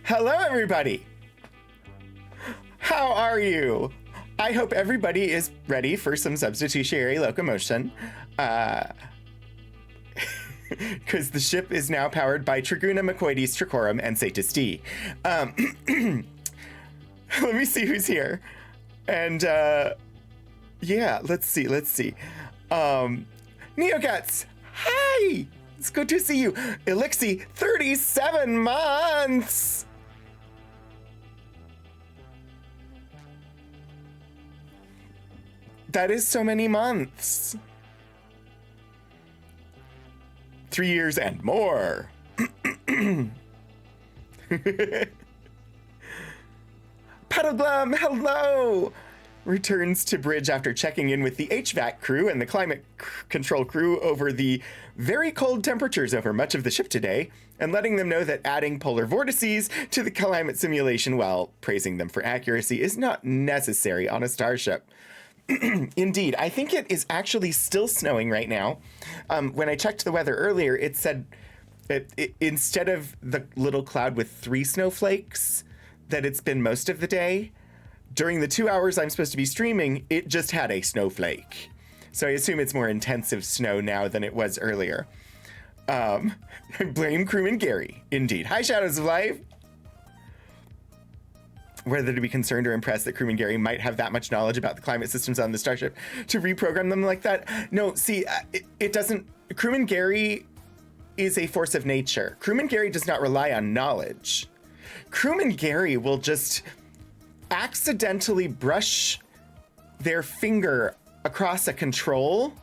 Hello, everybody. How are you? I hope everybody is ready for some substitutionary locomotion. Because the ship is now powered by Triguna, Macoides, Tricorum, and Satis D. Let me see who's here. And, yeah, let's see. Neocats, hi! It's good to see you. Elixir, 37 months! That is so many months. 3 years and more. Puddleglum, hello! Returns to bridge after checking in with the HVAC crew and the climate control crew over the very cold temperatures over much of the ship today, and letting them know that adding polar vortices to the climate simulation while praising them for accuracy is not necessary on a starship. Indeed, I think it is actually still snowing right now. When I checked the weather earlier, it said instead of the little cloud with 3 snowflakes that it's been most of the day, during the 2 hours I'm supposed to be streaming, it just had a snowflake. So I assume it's more intensive snow now than it was earlier. Blame crewman Gary. Indeed. Hi, Shadows of Life. Whether to be concerned or impressed that crewman Gary might have that much knowledge about the climate systems on the starship to reprogram them like that. No, see, it doesn't. Crewman Gary is a force of nature. Crewman Gary does not rely on knowledge. Crewman Gary will just accidentally brush their finger across a control,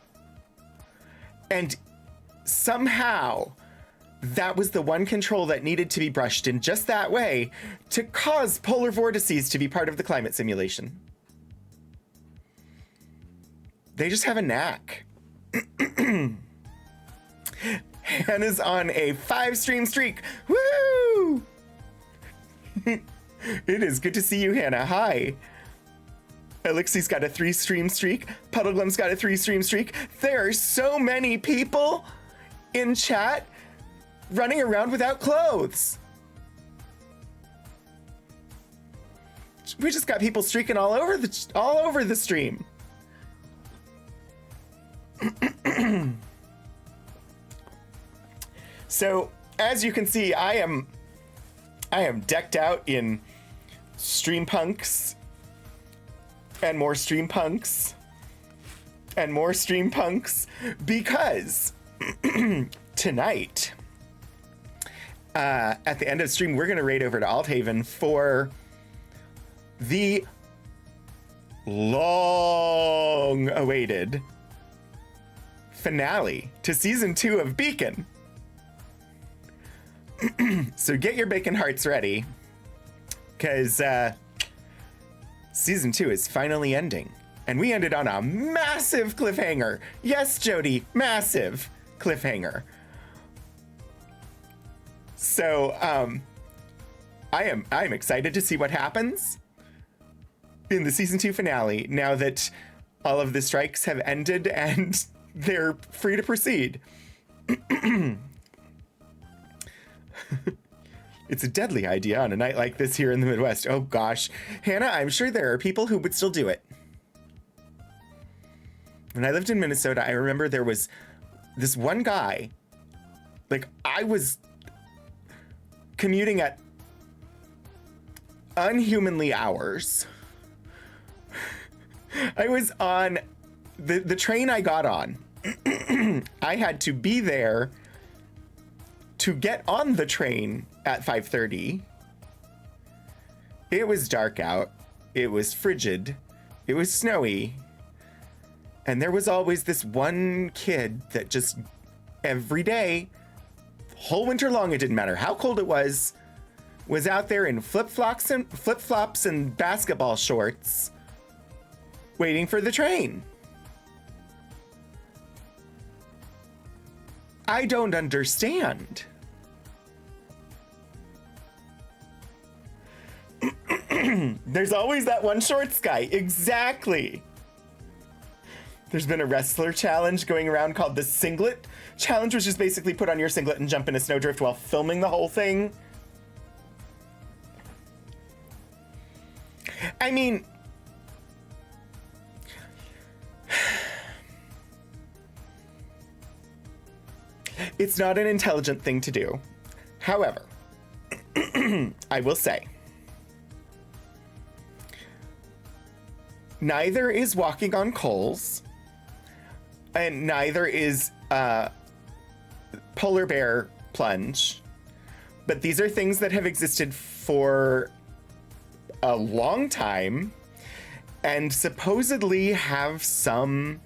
and somehow that was the one control that needed to be brushed in just that way to cause polar vortices to be part of the climate simulation. They just have a knack. Hannah's on a 5-stream streak. Woo! It is good to see you, Hannah. Hi. Elixir's got a 3-stream streak. Puddleglum's got a 3-stream streak. There are so many people in chat running around without clothes. We just got people streaking all over the stream. So, as you can see, I am decked out in streampunks and more streampunks and more streampunks because tonight, at the end of the stream, we're going to raid over to Althaven for the long-awaited finale to Season 2 of Beacon. So get your bacon hearts ready, because Season 2 is finally ending. And we ended on a massive cliffhanger. Yes, Jody, massive cliffhanger. So, I'm excited to see what happens in the Season 2 finale now that all of the strikes have ended and they're free to proceed. It's a deadly idea on a night like this here in the Midwest. Oh gosh. Hannah, I'm sure there are people who would still do it. When I lived in Minnesota, I remember there was this one guy, like I was commuting at unhumanly hours. I was on the train I got on. I had to be there to get on the train at 5:30. It was dark out. It was frigid. It was snowy. And there was always this one kid that just every day, whole winter long, it didn't matter how cold it was out there in flip-flops and basketball shorts waiting for the train. I don't understand. There's always that one shorts guy. Exactly. There's been a wrestler challenge going around called the Singlet Challenge, which is basically put on your singlet and jump in a snowdrift while filming the whole thing. I mean, it's not an intelligent thing to do. However, I will say, neither is walking on coals, and neither is polar bear plunge. But these are things that have existed for a long time and supposedly have some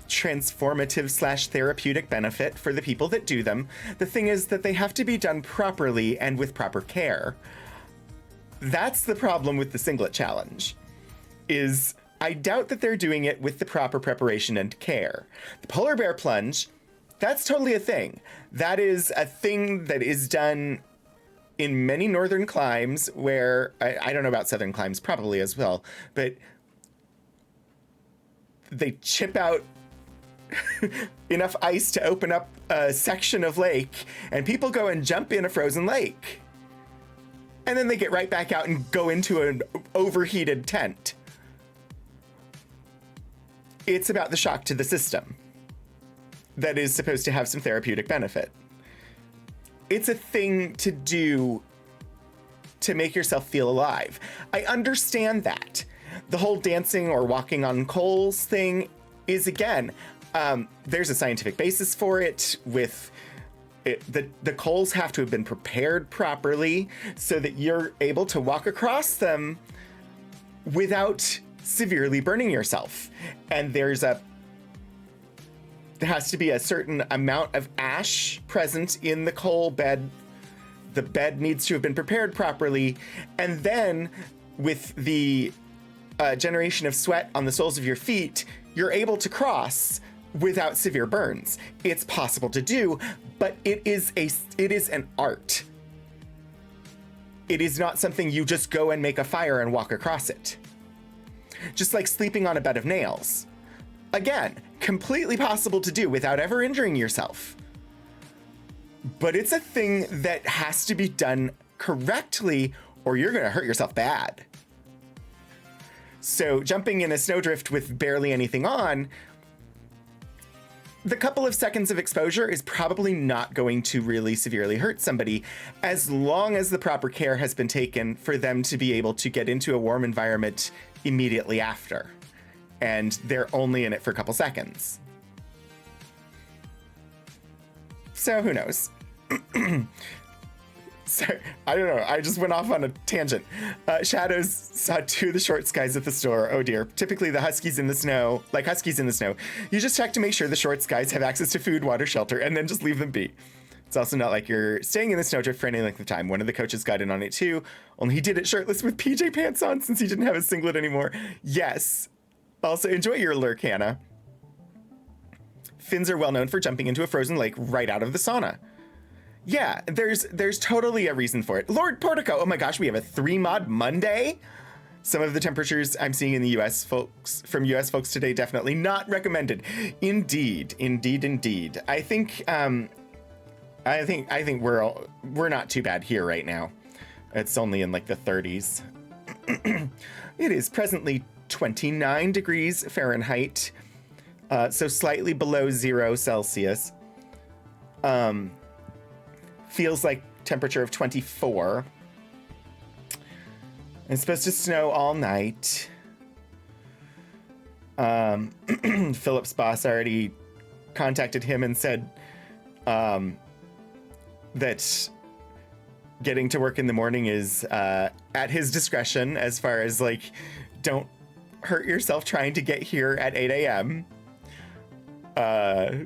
transformative / therapeutic benefit for the people that do them. The thing is that they have to be done properly and with proper care. That's the problem with the singlet challenge, is I doubt that they're doing it with the proper preparation and care. The polar bear plunge, that's totally a thing. That is a thing that is done in many northern climes where, I don't know about southern climes, probably as well, but they chip out enough ice to open up a section of lake, and people go and jump in a frozen lake. And then they get right back out and go into an overheated tent. It's about the shock to the system that is supposed to have some therapeutic benefit. It's a thing to do to make yourself feel alive. I understand that. The whole dancing or walking on coals thing is, again, there's a scientific basis for it. With it, the coals have to have been prepared properly so that you're able to walk across them without severely burning yourself. And there has to be a certain amount of ash present in the coal bed. The bed needs to have been prepared properly. And then with the generation of sweat on the soles of your feet, you're able to cross without severe burns. It's possible to do, but it is an art. It is not something you just go and make a fire and walk across it. Just like sleeping on a bed of nails. Again, completely possible to do without ever injuring yourself. But it's a thing that has to be done correctly, or you're going to hurt yourself bad. So jumping in a snowdrift with barely anything on, the couple of seconds of exposure is probably not going to really severely hurt somebody, as long as the proper care has been taken for them to be able to get into a warm environment immediately after. And they're only in it for a couple seconds. So who knows? So, I don't know. I just went off on a tangent. Shadows saw 2 of the short skies at the store. Oh dear. Typically the huskies in the snow, like huskies in the snow, you just check to make sure the short skies have access to food, water, shelter, and then just leave them be. It's also not like you're staying in the snowdrift for any length of time. One of the coaches got in on it too, only he did it shirtless with PJ pants on since he didn't have a singlet anymore. Yes. Also, enjoy your lurk, Hannah. Finns are well known for jumping into a frozen lake right out of the sauna. Yeah, there's totally a reason for it. Lord Portico, oh my gosh, we have a 3-mod Monday. Some of the temperatures I'm seeing in the US folks today, definitely not recommended. Indeed. I think we're not too bad here right now. It's only in like the 30s. It is presently 29 degrees Fahrenheit, so slightly below 0 Celsius. Feels like temperature of 24. It's supposed to snow all night. Philip's boss already contacted him and said that getting to work in the morning is at his discretion, as far as like, don't hurt yourself trying to get here at 8 a.m.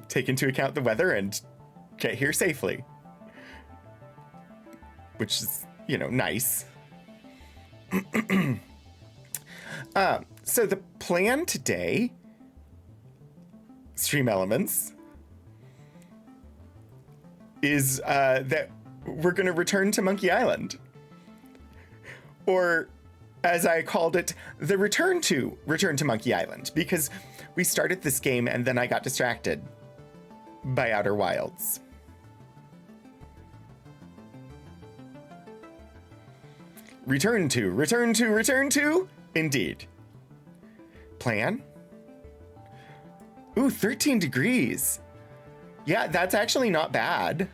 Take into account the weather and get here safely. Which is, nice. So the plan today, Stream Elements, is that we're going to return to Monkey Island. Or, as I called it, the return to Monkey Island, because we started this game and then I got distracted by Outer Wilds. Return to, return to, return to. Indeed. Plan? Ooh, 13 degrees. Yeah, that's actually not bad.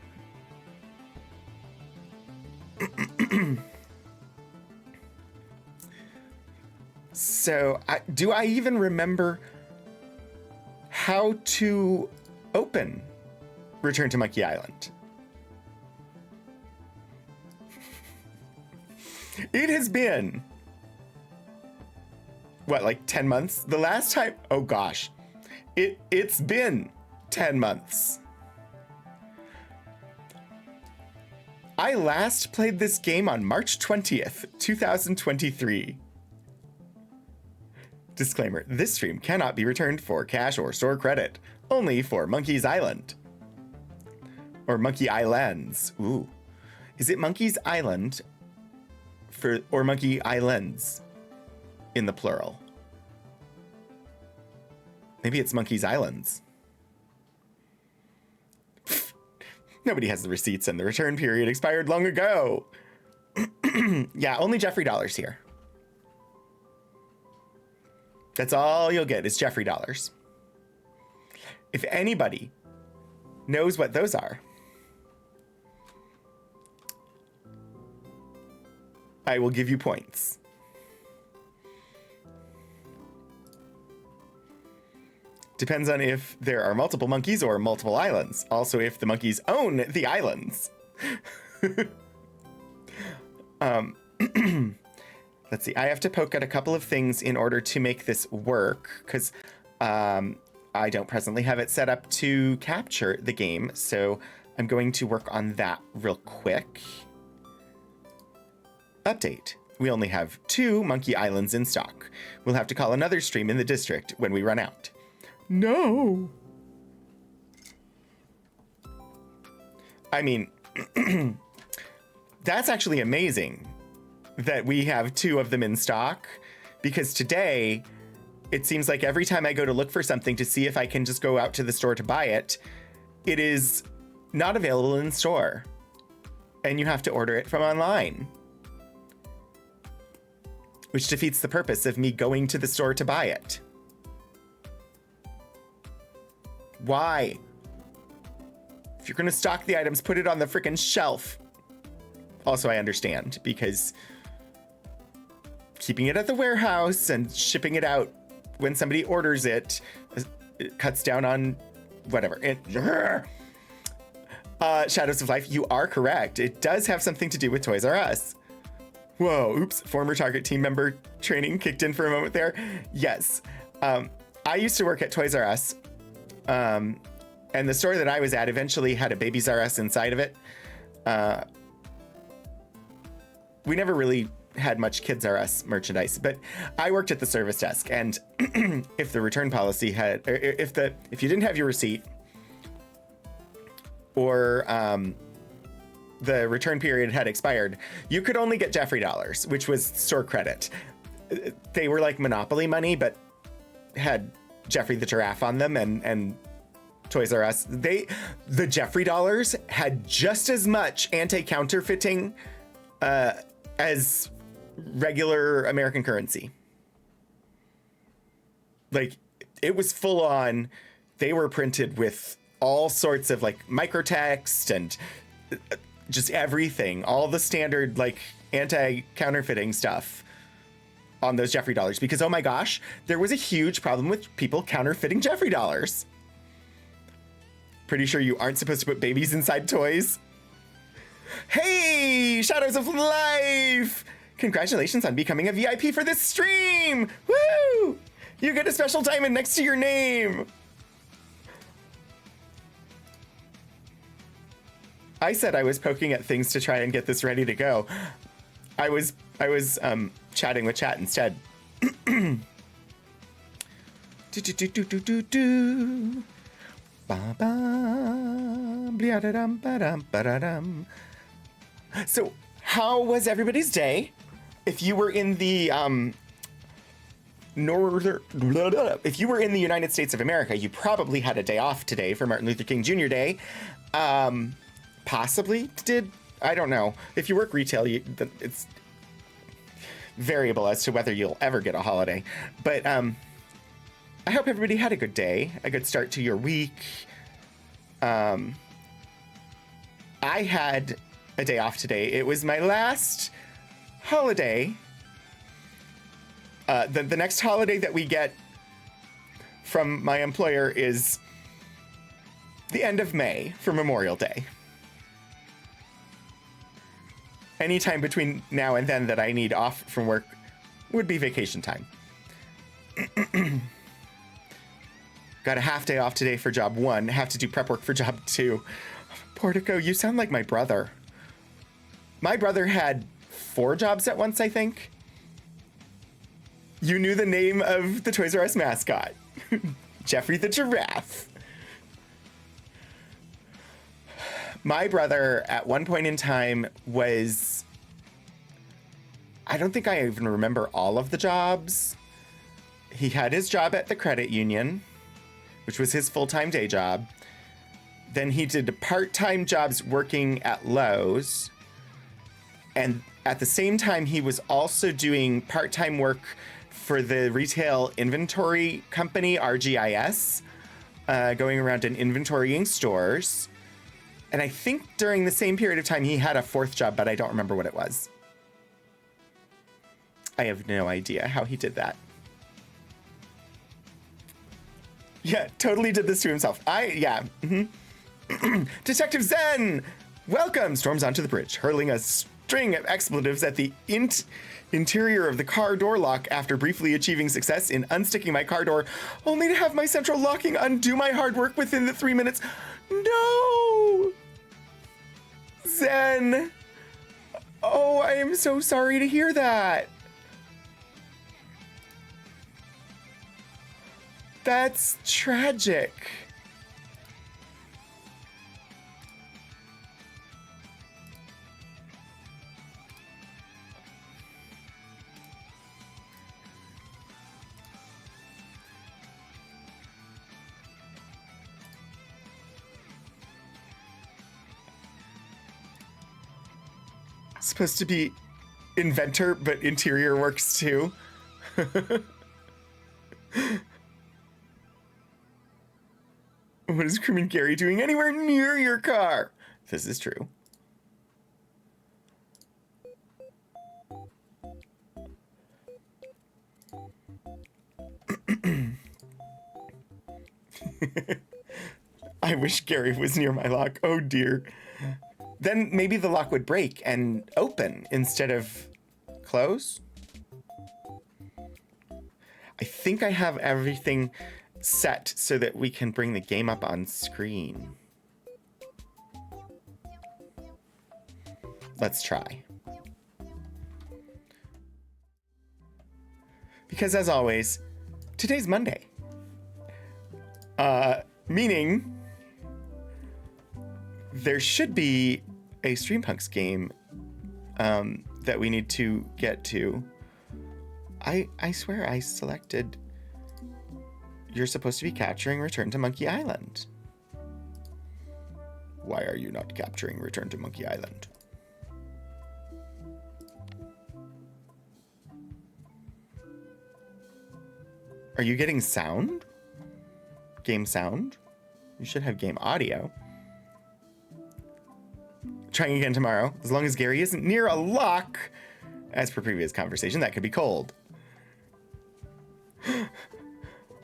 So, do I even remember how to open Return to Monkey Island? It has been, what, like 10 months? The last time, oh gosh, it's been 10 months. I last played this game on March 20th, 2023. Disclaimer, this stream cannot be returned for cash or store credit, only for Monkey's Island. Or Monkey Islands. Ooh. Is it Monkey's Island or Monkey Islands in the plural? Maybe it's Monkey's Islands. Nobody has the receipts and the return period expired long ago. Yeah, only Jeffrey dollars here. That's all you'll get is Jeffrey dollars. If anybody knows what those are, I will give you points. Depends on if there are multiple monkeys or multiple islands. Also, if the monkeys own the islands. Let's see. I have to poke at a couple of things in order to make this work, because I don't presently have it set up to capture the game. So I'm going to work on that real quick. Update. We only have 2 Monkey Islands in stock. We'll have to call another stream in the district when we run out. No. I mean, that's actually amazing that we have 2 of them in stock, because today it seems like every time I go to look for something to see if I can just go out to the store to buy it, it is not available in store and you have to order it from online, which defeats the purpose of me going to the store to buy it. Why? If you're gonna stock the items, put it on the frickin' shelf. Also, I understand, because keeping it at the warehouse and shipping it out when somebody orders it cuts down on whatever. Shadows of Life, you are correct. It does have something to do with Toys R Us. Whoa, oops, former Target team member training kicked in for a moment there. Yes, I used to work at Toys R Us. And the store that I was at eventually had a Babies R Us inside of it. We never really had much Kids R Us merchandise, but I worked at the service desk, and if the return policy had, or if you didn't have your receipt, or the return period had expired, you could only get Jeffrey dollars, which was store credit. They were like Monopoly money, but had Jeffrey the Giraffe on them, and Toys R Us. The Jeffrey dollars had just as much anti-counterfeiting as regular American currency. Like, it was full on. They were printed with all sorts of like microtext and just everything, all the standard like anti-counterfeiting stuff on those Jeffrey dollars, because oh my gosh, there was a huge problem with people counterfeiting Jeffrey dollars. Pretty sure you aren't supposed to put babies inside toys. Hey, Shadows of Life! Congratulations on becoming a VIP for this stream! Woo! You get a special diamond next to your name. I said I was poking at things to try and get this ready to go. I was chatting with chat instead. So, how was everybody's day? If you were in the if you were in the United States of America, you probably had a day off today for Martin Luther King Jr. Day. Possibly did. I don't know. If you work retail, it's variable as to whether you'll ever get a holiday. But I hope everybody had a good day, a good start to your week. I had a day off today. It was my last holiday. The next holiday that we get from my employer is the end of May for Memorial Day. Anytime between now and then that I need off from work would be vacation time. Got a half day off today for job 1. Have to do prep work for job 2. Portico, you sound like my brother. My brother had 4 jobs at once, I think. You knew the name of the Toys R Us mascot. Jeffrey the Giraffe. My brother, at one point in time, was... I don't think I even remember all of the jobs. He had his job at the credit union, which was his full-time day job. Then he did part-time jobs working at Lowe's. And at the same time, he was also doing part-time work for the retail inventory company, RGIS, going around and inventorying stores. And I think during the same period of time, he had a 4th job, but I don't remember what it was. I have no idea how he did that. Yeah, totally did this to himself. Detective Zen! Welcome! Storms onto the bridge, hurling a string of expletives at the interior of the car door lock after briefly achieving success in unsticking my car door, only to have my central locking undo my hard work within the 3 minutes. No! Zen! Oh, I am so sorry to hear that. That's tragic. Supposed to be inventor, but interior works too. What is Crewman Gary doing anywhere near your car? This is true. I wish Gary was near my lock. Oh dear. Then maybe the lock would break and open instead of close. I think I have everything set so that we can bring the game up on screen. Let's try. Because as always, today's Monday. Meaning there should be a Streampunks game that we need to get to. I swear I selected you're supposed to be capturing Return to Monkey Island. Why are you not capturing Return to Monkey Island? Are you getting sound? Game sound? You should have game audio. Trying again tomorrow. As long as Gary isn't near a lock. As per previous conversation, that could be cold.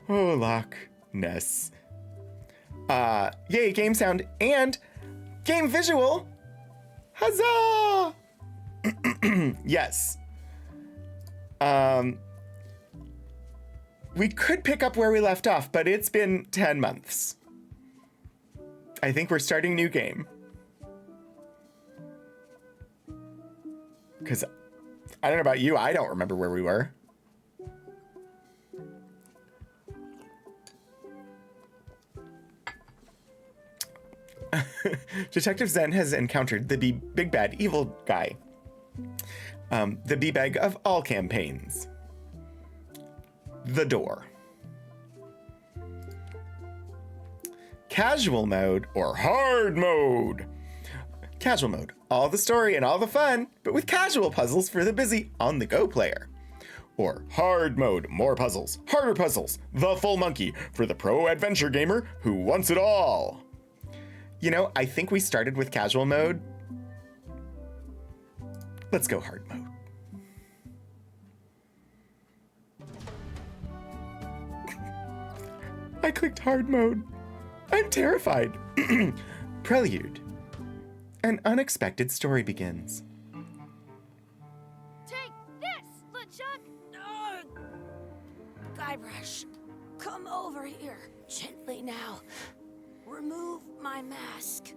Oh, lockness. Yay, game sound and game visual. Huzzah! Yes. We could pick up where we left off, but it's been 10 months. I think we're starting a new game. Because I don't know about you, I don't remember where we were. Detective Zen has encountered the big bad evil guy. The B-bag of all campaigns. The door. Casual mode or hard mode. Casual mode, all the story and all the fun, but with casual puzzles for the busy on-the-go player. Or hard mode, more puzzles, harder puzzles, the full monkey for the pro adventure gamer who wants it all. You know, I think we started with casual mode. Let's go hard mode. I clicked hard mode. I'm terrified. Prelude. An unexpected story begins. Take this, LeChuck! Guybrush, come over here. Gently now. Remove my mask.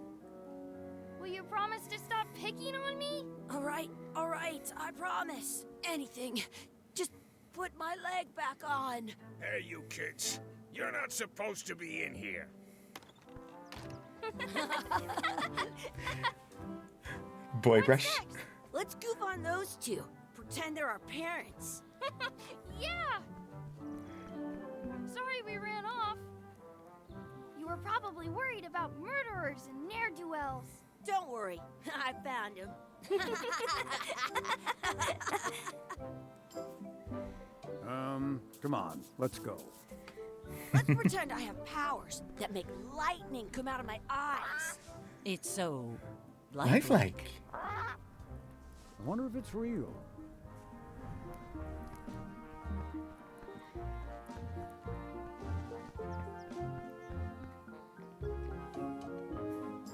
Will you promise to stop picking on me? All right, I promise. Anything. Just put my leg back on. Hey, you kids. You're not supposed to be in here. Boy Brush. Let's goof on those two. Pretend they're our parents. Yeah! Sorry we ran off. You were probably worried about murderers and ne'er-do-wells. Don't worry, I found him. Come on, let's go. Let's pretend I have powers that make lightning come out of my eyes. It's so Lifelike. I wonder if it's real.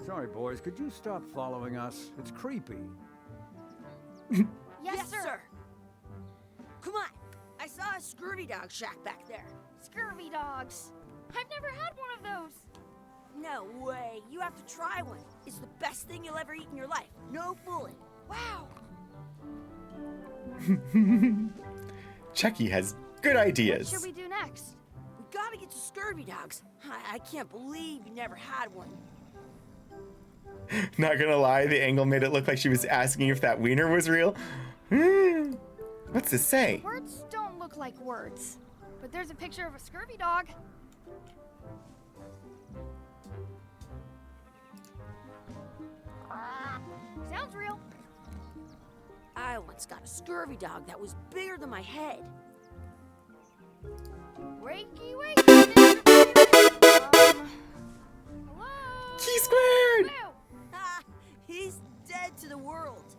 Sorry, boys, could you stop following us? It's creepy. Yes, sir. Come on, I saw a scurvy dog shack back there. Scurvy dogs. I've never had one of those. No way, you have to try one. It's the best thing you'll ever eat in your life. No fooling. Wow. Chucky has good What ideas. should we do next? We gotta get to scurvy dogs. I can't believe you never had one. Not gonna lie, the angle made it look like she was asking if that wiener was real. What's this say? Words don't look like words, but there's a picture of a scurvy dog. Sounds real. I once got a scurvy dog that was bigger than my head. Wakey, wakey. Hello? Key squared! Hello? Ha! He's dead to the world.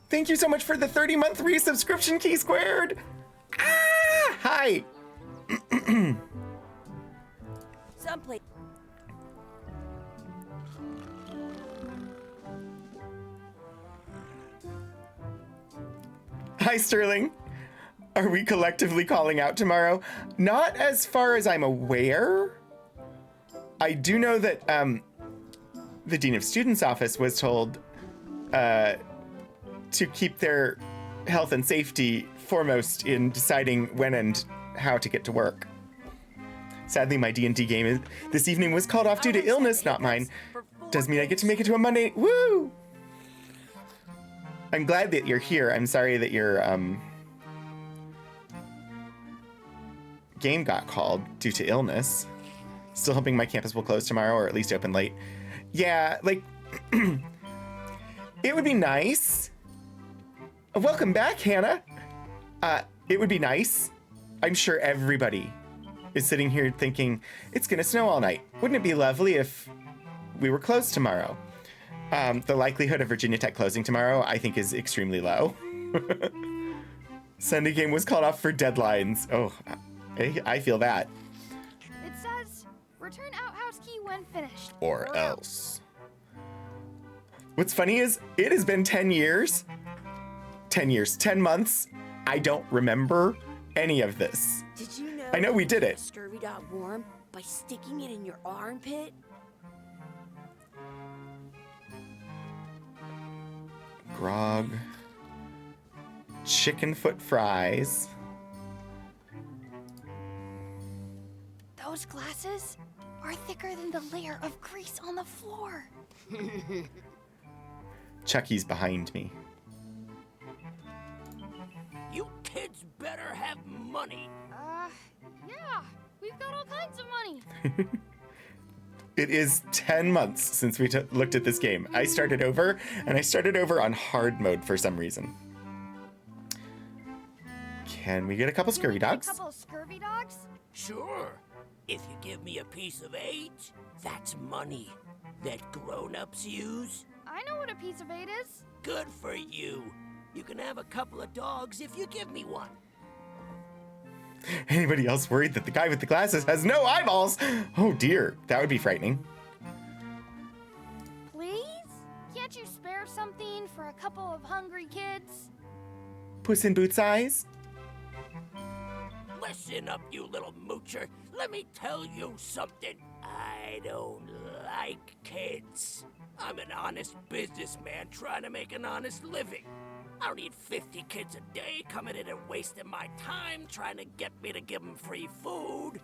Thank you so much for the 30-month resubscription, Key squared! Ah! Hi! Someplace. Hi, Sterling. Are we collectively calling out tomorrow? Not as far as I'm aware. I do know that the Dean of Students office was told to keep their health and safety foremost in deciding when and how to get to work. Sadly, my D&D game this evening was called off due to illness, not mine. Does mean I get to make it to a Monday. Woo! I'm glad that you're here. I'm sorry that your game got called due to illness. Still hoping my campus will close tomorrow or at least open late. Yeah, like, it would be nice. Welcome back, Hannah. It would be nice. I'm sure everybody is sitting here thinking, it's gonna snow all night. Wouldn't it be lovely if we were closed tomorrow? The likelihood of Virginia Tech closing tomorrow, I think, is extremely low. Sunday game was called off for deadlines. Oh, I feel that. It says, return outhouse key when finished. Or else. What's funny is, it has been 10 years. 10 years, 10 months. I don't remember any of this. Did you know? I know we did you it. keep a scurvy dog warm by sticking it in your armpit. Grog. Chicken foot fries. Those glasses are thicker than the layer of grease on the floor. Chucky's behind me. You kids better have money. Yeah, we've got all kinds of money. It is 10 months since we looked at this game. I started over, and I started over on hard mode for some reason. Can we get a couple scurvy dogs? A couple of scurvy dogs? Sure. If you give me a piece of 8, that's money that grown-ups use. I know what a piece of 8 is. Good for you. You can have a couple of dogs if you give me one. Anybody else worried that the guy with the glasses has no eyeballs? Oh dear, that would be frightening. Please? Can't you spare something for a couple of hungry kids? Puss in Boots eyes? Listen up, you little moocher. Let me tell you something. I don't like kids. I'm an honest businessman trying to make an honest living. I don't need 50 kids a day coming in and wasting my time trying to get me to give them free food.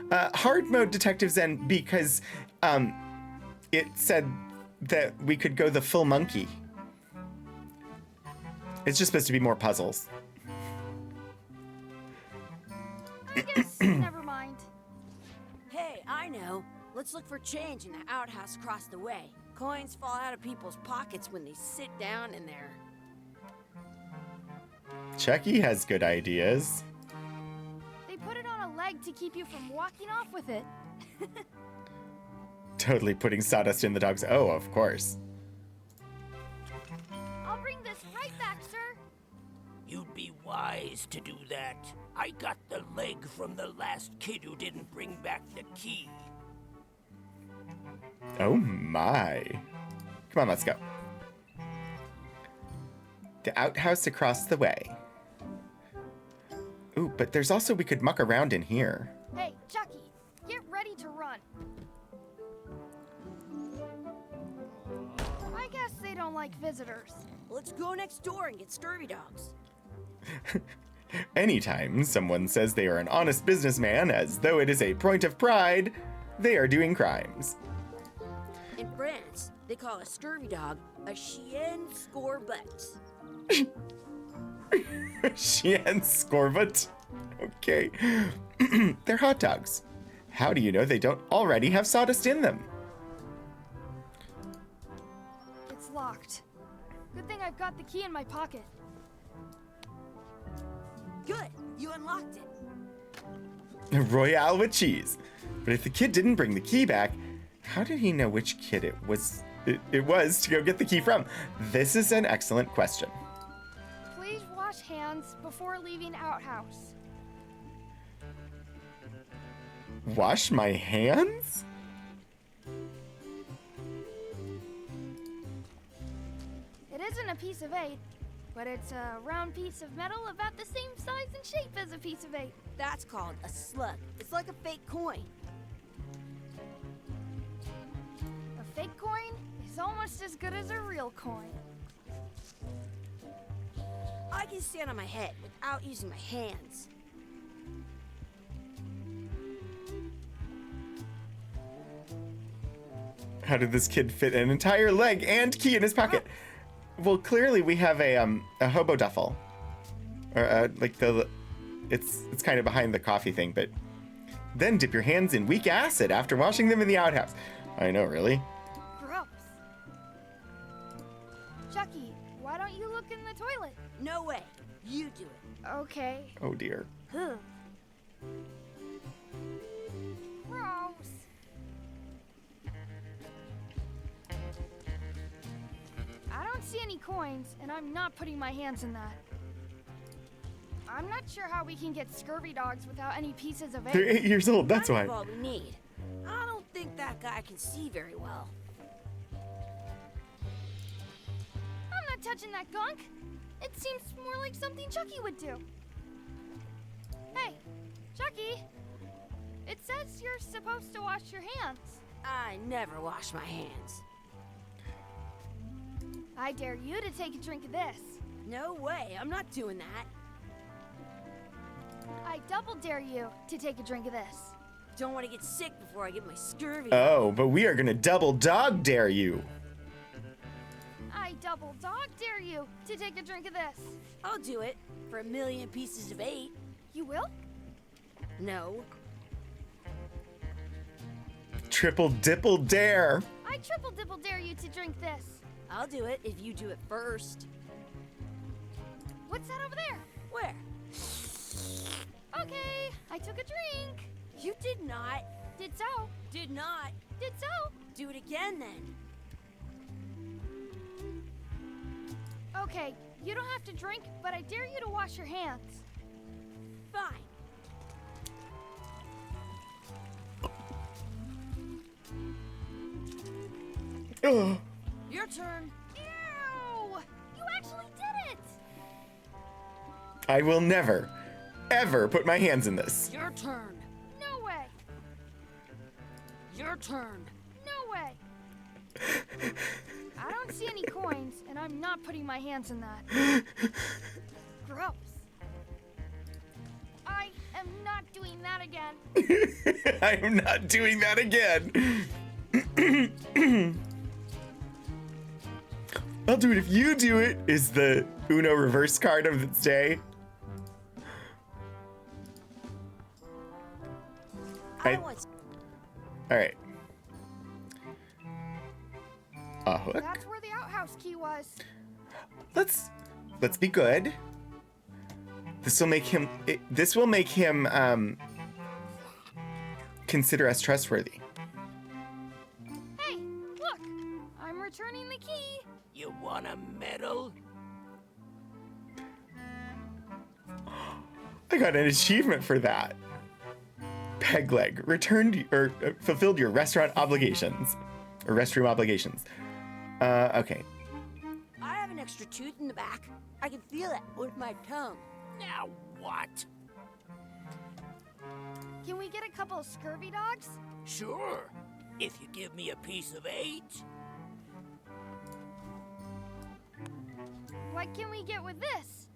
Hard mode Detective Zen because it said that we could go the full monkey. It's just supposed to be more puzzles. I guess never mind. Hey, I know. Let's look for change in the outhouse across the way. Coins fall out of people's pockets when they sit down in there. Chucky has good ideas. They put it on a leg to keep you from walking off with it. Totally putting sawdust in the dog's. Oh, of course. I'll bring this right back, sir. You'd be wise to do that. I got the leg from the last kid who didn't bring back the key. Oh my. Come on, let's go. The outhouse across the way. Ooh, but there's also, we could muck around in here. Hey, Chucky, get ready to run. I guess they don't like visitors. Let's go next door and get scurvy dogs. Anytime someone says they are an honest businessman as though it is a point of pride, they are doing crimes. In France, they call a scurvy dog a chien scorbut. Chien scorbut. Okay. They're hot dogs. How do you know they don't already have sawdust in them? It's locked. Good thing I've got the key in my pocket. Good, you unlocked it. Royale with cheese. But if the kid didn't bring the key back, how did he know which kid it was to go get the key from? This is an excellent question. Please wash hands before leaving outhouse. Wash my hands? It isn't a piece of 8, but it's a round piece of metal about the same size and shape as a piece of 8. That's called a slug. It's like a fake coin. A fake coin is almost as good as a real coin. I can stand on my head without using my hands. How did this kid fit an entire leg and key in his pocket? Well, clearly we have a hobo duffel, or like it's kind of behind the coffee thing. But then dip your hands in weak acid after washing them in the outhouse. I know, really. Gross. Chucky, why don't you look in the toilet? No way. You do it. Okay. Oh dear. Gross. I don't see any coins, and I'm not putting my hands in that. I'm not sure how we can get scurvy dogs without any pieces of They're 8 years old. That's Kind why. of all we need. I don't think that guy can see very well. I'm not touching that gunk. It seems more like something Chucky would do. Hey, Chucky. It says you're supposed to wash your hands. I never wash my hands. I dare you to take a drink of this. No way. I'm not doing that. I double dare you to take a drink of this. Don't want to get sick before I get my scurvy. Oh, but we are gonna double dog dare you. I double dog dare you to take a drink of this. I'll do it for 1,000,000 pieces of 8. You will? No. Triple dipple dare. I triple dipple dare you to drink this. I'll do it if you do it first. What's that over there? Where? Okay, I took a drink. You did not. Did so. Did not. Did so. Do it again then. Okay, you don't have to drink, but I dare you to wash your hands. Fine. Ugh. Your turn. Ew! You actually did it! I will never, ever put my hands in this. Your turn. No way! Your turn. No way! I don't see any coins, and I'm not putting my hands in that. Gross. I am not doing that again. I am not doing that again. I'll do it if you do it, is the Uno reverse card of its day. I want. All right. A hook. That's where the outhouse key was. Let's be good. This will make him. This will make him consider us trustworthy. Hey, look! I'm returning the key. You want a medal? I got an achievement for that. Pegleg returned or fulfilled your restaurant obligations, or restroom obligations. Okay. I have an extra tooth in the back. I can feel it with my tongue. Now what? Can we get a couple of scurvy dogs? Sure, if you give me a piece of 8. What can we get with this?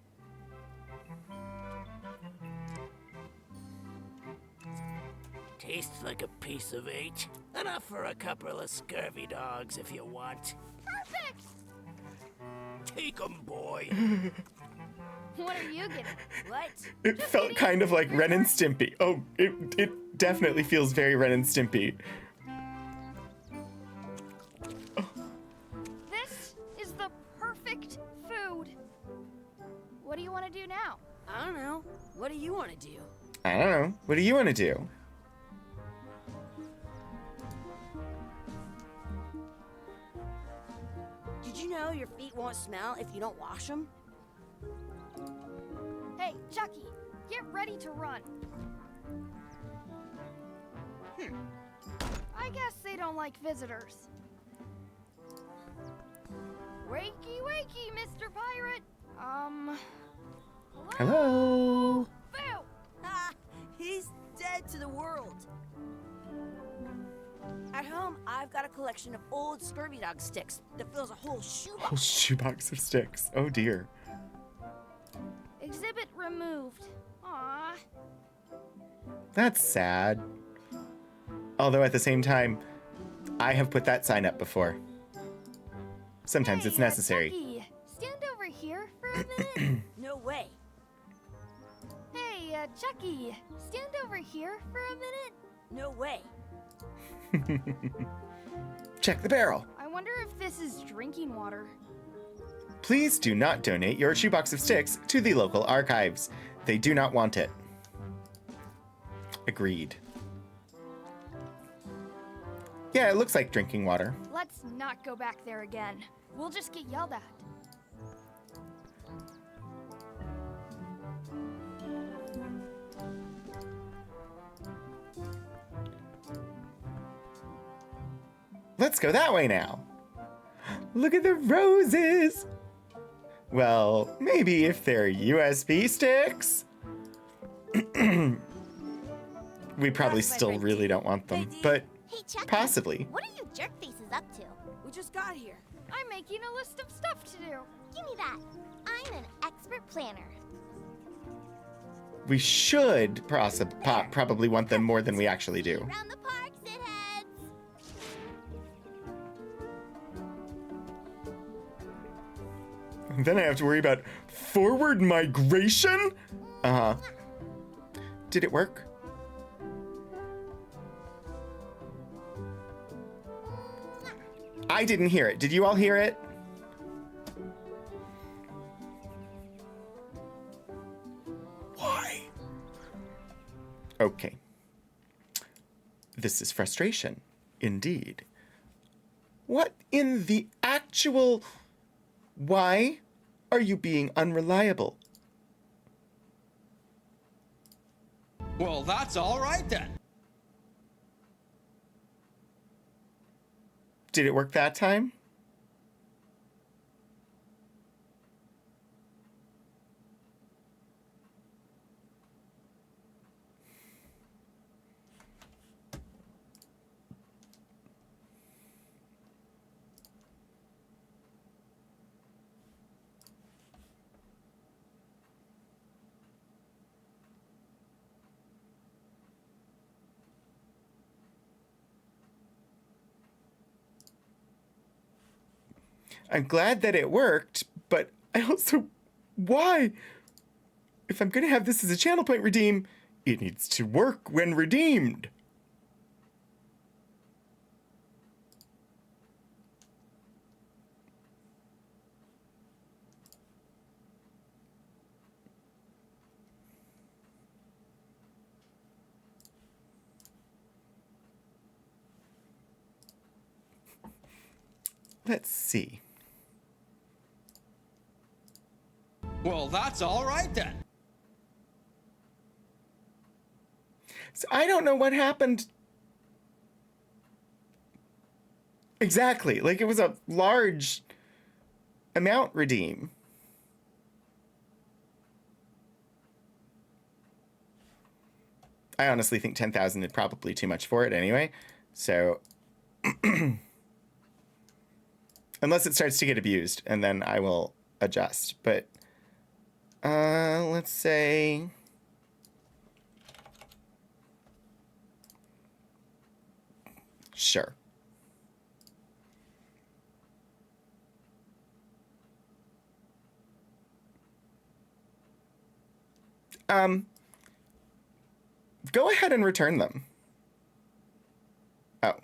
Tastes like a piece of 8. Enough for a couple of scurvy dogs if you want. Perfect! Take 'em, boy. What are you getting? What? It felt kind of like Ren and Stimpy. Oh, it definitely feels very Ren and Stimpy. This is the perfect food. What do you want to do now? I don't know. What do you want to do? I don't know. What do you want to do? Did you know your feet won't smell if you don't wash them? Hey, Chucky, get ready to run. I guess they don't like visitors. Wakey, wakey, Mr. Pirate. Hello. Boo! Ah, he's dead to the world. At home, I've got a collection of old scurvy dog sticks that fills a whole shoebox. Whole shoebox of sticks. Oh dear. Exhibit removed. Aw. That's sad. Although at the same time, I have put that sign up before. Sometimes it's Hey, necessary. Chucky, stand over here for a minute. No way. Hey, Chucky, stand over here for a minute. No way. Check the barrel. I wonder if this is drinking water. Please do not donate your shoebox of sticks to the local archives. They do not want it. Agreed. Yeah, it looks like drinking water. Let's not go back there again. We'll just get yelled at. Let's go that way now. Look at the roses. Well, maybe if they're USB sticks. We probably That's my still friend really Dee. don't want them, Hey, Dee. but Hey, Chucky. possibly. What are you jerk faces up to? We just got here. I'm making a list of stuff to do. Give me that. I'm an expert planner. We should probably want them more than we actually do. Around the park, shitheads. Then I have to worry about forward migration? Uh-huh. Did it work? I didn't hear it. Did you all hear it? Why? Okay. This is frustration, indeed. What in the actual... Why are you being unreliable? Well, that's all right then. Did it work that time? I'm glad that it worked, but I also... Why? If I'm going to have this as a channel point redeem, it needs to work when redeemed. Let's see. Well, that's all right then. So I don't know what happened. Exactly. Like, it was a large amount redeem. I honestly think 10,000 is probably too much for it anyway. So, unless it starts to get abused, and then I will adjust. But, let's say... Sure. Go ahead and return them. Oh.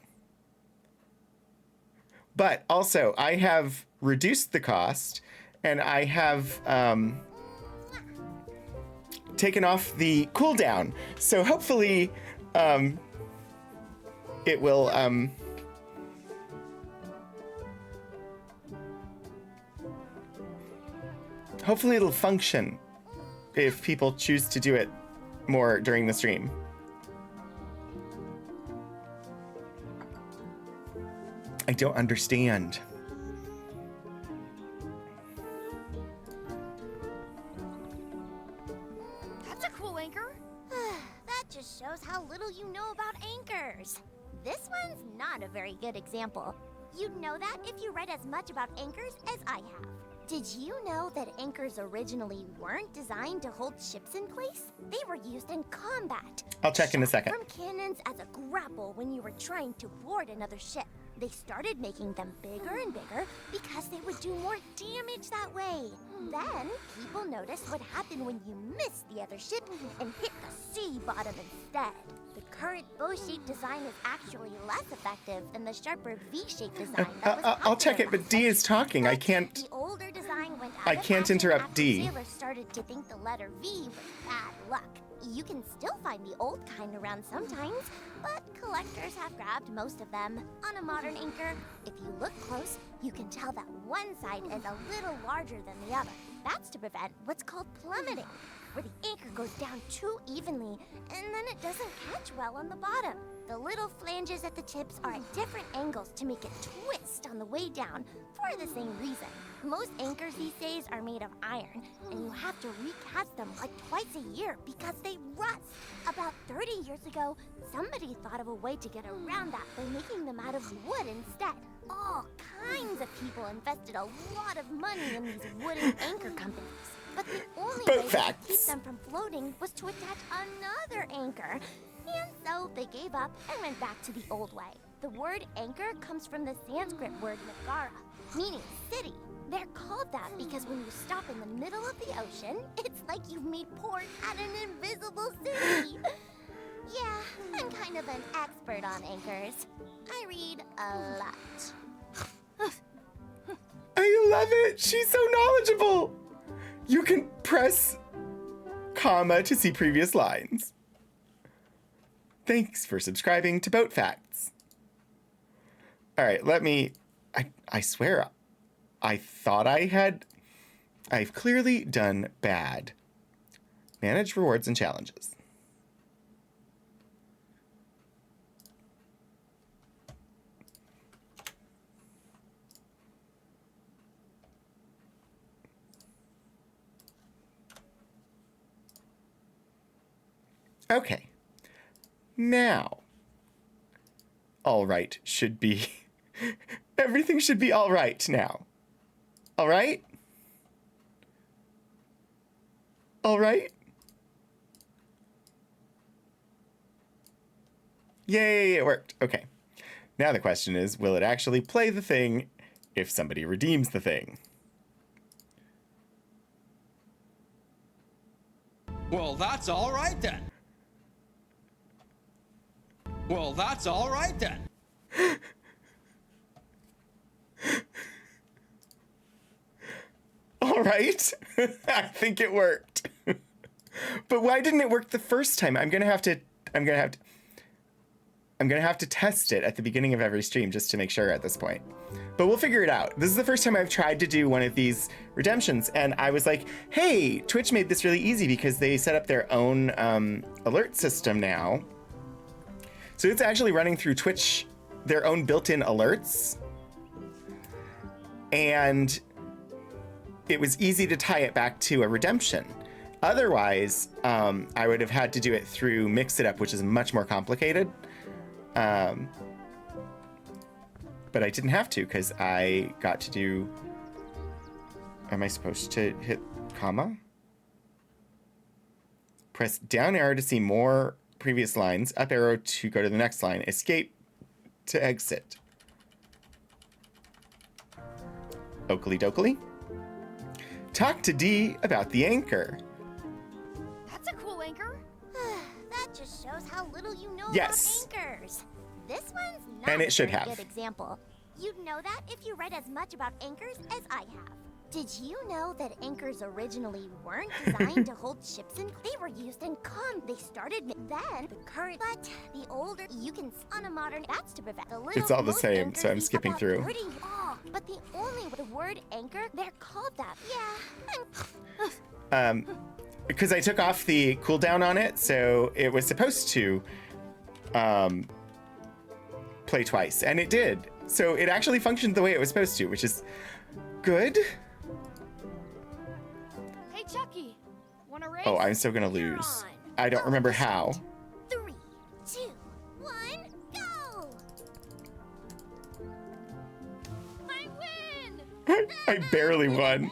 But also, I have reduced the cost, and I have taken off the cooldown. So hopefully, it will hopefully it'll function if people choose to do it more during the stream. I don't understand. That's a cool anchor. That just shows how little you know about anchors. This one's not a very good example. You'd know that if you read as much about anchors as I have. Did you know that anchors originally weren't designed to hold ships in place? They were used in combat. I'll check in a second. From cannons as a grapple when you were trying to board another ship. They started making them bigger and bigger because they would do more damage that way. Then, people noticed what happened when you missed the other ship and hit the sea bottom instead. The current bow-shaped design is actually less effective than the sharper V-shaped design that was I'll check popular it, but D is talking. I but can't... The older design went out I of can't fashion interrupt after D. Sailors started to think the letter V was bad luck. You can still find the old kind around sometimes, but collectors have grabbed most of them. On a modern anchor, if you look close, you can tell that one side is a little larger than the other. That's to prevent what's called plummeting, where the anchor goes down too evenly, and then it doesn't catch well on the bottom. The little flanges at the tips are at different angles to make it twist on the way down for the same reason. Most anchors these days are made of iron, and you have to recast them like twice a year because they rust. About 30 years ago, somebody thought of a way to get around that by making them out of wood instead. All kinds of people invested a lot of money in these wooden anchor companies. But the only Boat way to facts. keep them from floating was to attach another anchor. And so they gave up and went back to the old way. The word anchor comes from the Sanskrit word nagara, meaning city. They're called that because when you stop in the middle of the ocean, it's like you've made port at an invisible city. Yeah, I'm kind of an expert on anchors. I read a lot. I love it. She's so knowledgeable. You can press comma to see previous lines. Thanks for subscribing to Boat Facts. All right, I swear, I thought I've clearly done bad. Manage rewards and challenges. Okay. Now, all right should be, everything should be all right now. All right? All right? Yay, it worked. Okay. Now the question is, will it actually play the thing if somebody redeems the thing? Well, that's all right then. Well, that's all right then. All right. I think it worked. But why didn't it work the first time? I'm going to have to test it at the beginning of every stream just to make sure at this point. But we'll figure it out. This is the first time I've tried to do one of these redemptions, and I was like, hey, Twitch made this really easy because they set up their own alert system now. So it's actually running through Twitch, their own built-in alerts. And it was easy to tie it back to a redemption. Otherwise, I would have had to do it through Mix It Up, which is much more complicated. But I didn't have to because I got to do... Am I supposed to hit comma? Press down arrow to see more previous lines, up arrow to go to the next line, escape to exit. Oakley dokley. Talk to D about the anchor. That's a cool anchor. That just shows how little you know Yes. about anchors. This one's not And it a should very have. good example. You'd know that if you read as much about anchors as I have. Did you know that anchors originally weren't designed to hold ships in? They were used in They started then the current, but the older you can on a modern. That's to prevent the little. It's all the most same, anchors so I'm leave skipping about through. pretty long. But the only with the word anchor, they're called that. Yeah. Because I took off the cooldown on it, so it was supposed to play twice, and it did. So it actually functioned the way it was supposed to, which is good. Hey, Chucky. Want a race? Oh, I'm still gonna lose. I don't remember how. 3, 2, 1, go! I win! I barely won.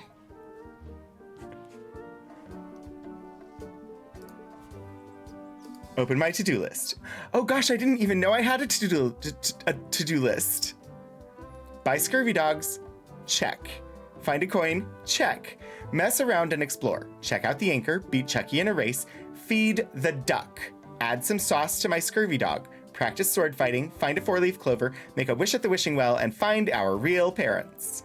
Open my to-do list. Oh gosh, I didn't even know I had a to-do list. Buy scurvy dogs. Check. Find a coin. Check. Mess around and explore. Check out the anchor. Beat Chucky in a race. Feed the duck. Add some sauce to my scurvy dog. Practice sword fighting. Find a 4-leaf clover. Make a wish at the wishing well and find our real parents.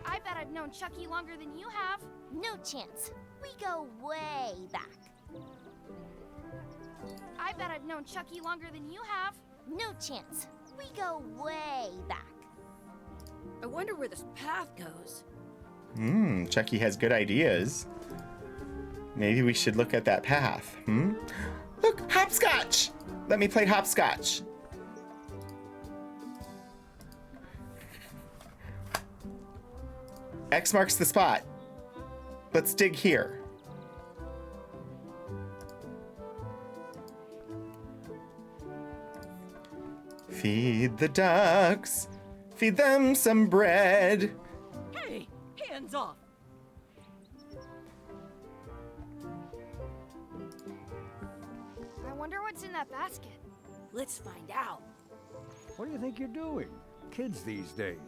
I bet I've known Chucky longer than you have. No chance. We go way back. I bet I've known Chucky longer than you have. No chance. We go way back. I wonder where this path goes. Chucky has good ideas. Maybe we should look at that path. Look, hopscotch! Let me play hopscotch. X marks the spot. Let's dig here. Feed the ducks. Feed them some bread. Hey, hands off. I wonder what's in that basket. Let's find out. What do you think you're doing? Kids these days.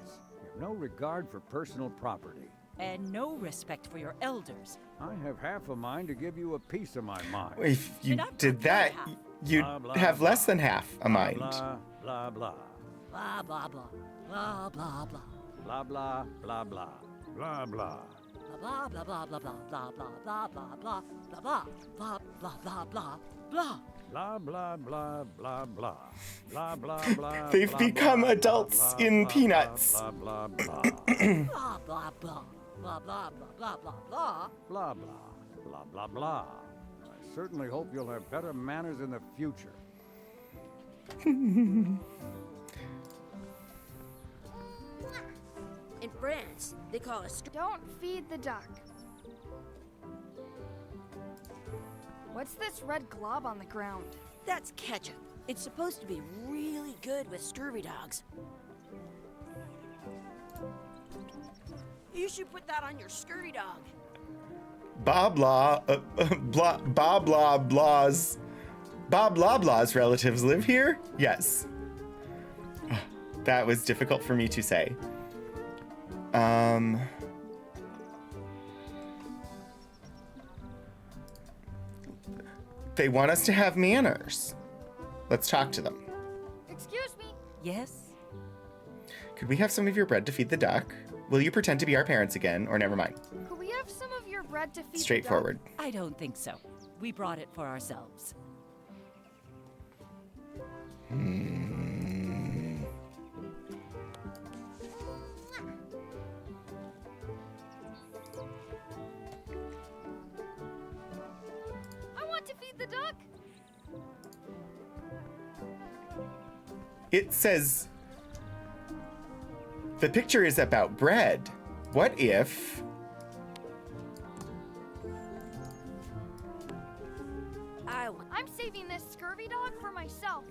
You have no regard for personal property. And no respect for your elders. I have half a mind to give you a piece of my mind. If you And I've did got that, my half. you'd Blah, blah, have less blah. than half a mind. Blah, blah, blah. Blah, blah, blah. Blah, blah, blah. Blah, blah, blah, blah. Blah, blah. Blah, blah, blah, blah, blah, blah, blah, blah, blah, blah, blah, blah, blah, blah, blah, blah. Blah, blah, blah, blah, blah. Blah, blah, blah. They've blah, become blah, adults blah, in blah, Peanuts. Blah, blah, blah. Blah, blah, blah. Blah, blah, blah, blah, blah, blah. Blah, blah. Blah, blah, blah. I certainly hope you'll have better manners in the future. In France, they call a Don't feed the duck. What's this red glob on the ground? That's ketchup. It's supposed to be really good with scurvy dogs. You should put that on your scurvy dog. Bob Loblaw's relatives live here? Yes. That was difficult for me to say. They want us to have manners. Let's talk to them. Excuse me. Yes? Could we have some of your bread to feed the duck? Will you pretend to be our parents again, or never mind? Could we have some of your bread to feed Straightforward. I don't think so. We brought it for ourselves. the duck? I want to feed the duck. It says the picture is about bread. What if I'm saving this scurvy dog for myself.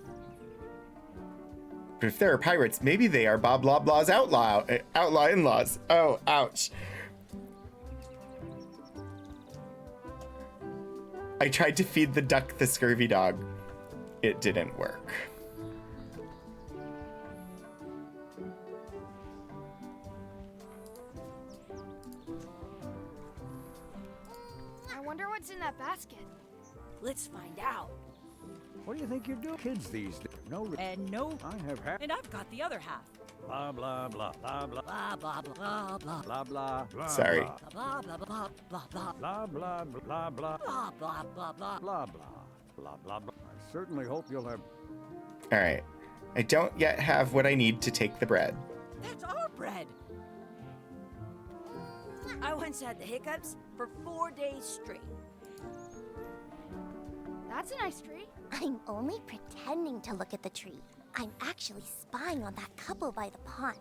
But if there are pirates, maybe they are Bob Loblaw's outlaw in-laws. Oh, ouch. I tried to feed the duck the scurvy dog. It didn't work. I wonder what's in that basket. Let's find out. What do you think you're doing? Kids these days. No. And no. I have had. And I've got the other half. Blah, blah, blah, blah, blah. Blah, blah, blah, blah, Blah, blah, blah. Sorry. blah, blah, blah, blah, blah, blah, Blah, blah, blah, blah. blah, blah, blah, blah. Blah, blah. Blah, blah, blah. I certainly hope you'll have. All right. I don't yet have what I need to take the bread. That's our bread. I once had the hiccups for 4 days straight. That's a nice tree. I'm only pretending to look at the tree. I'm actually spying on that couple by the pond.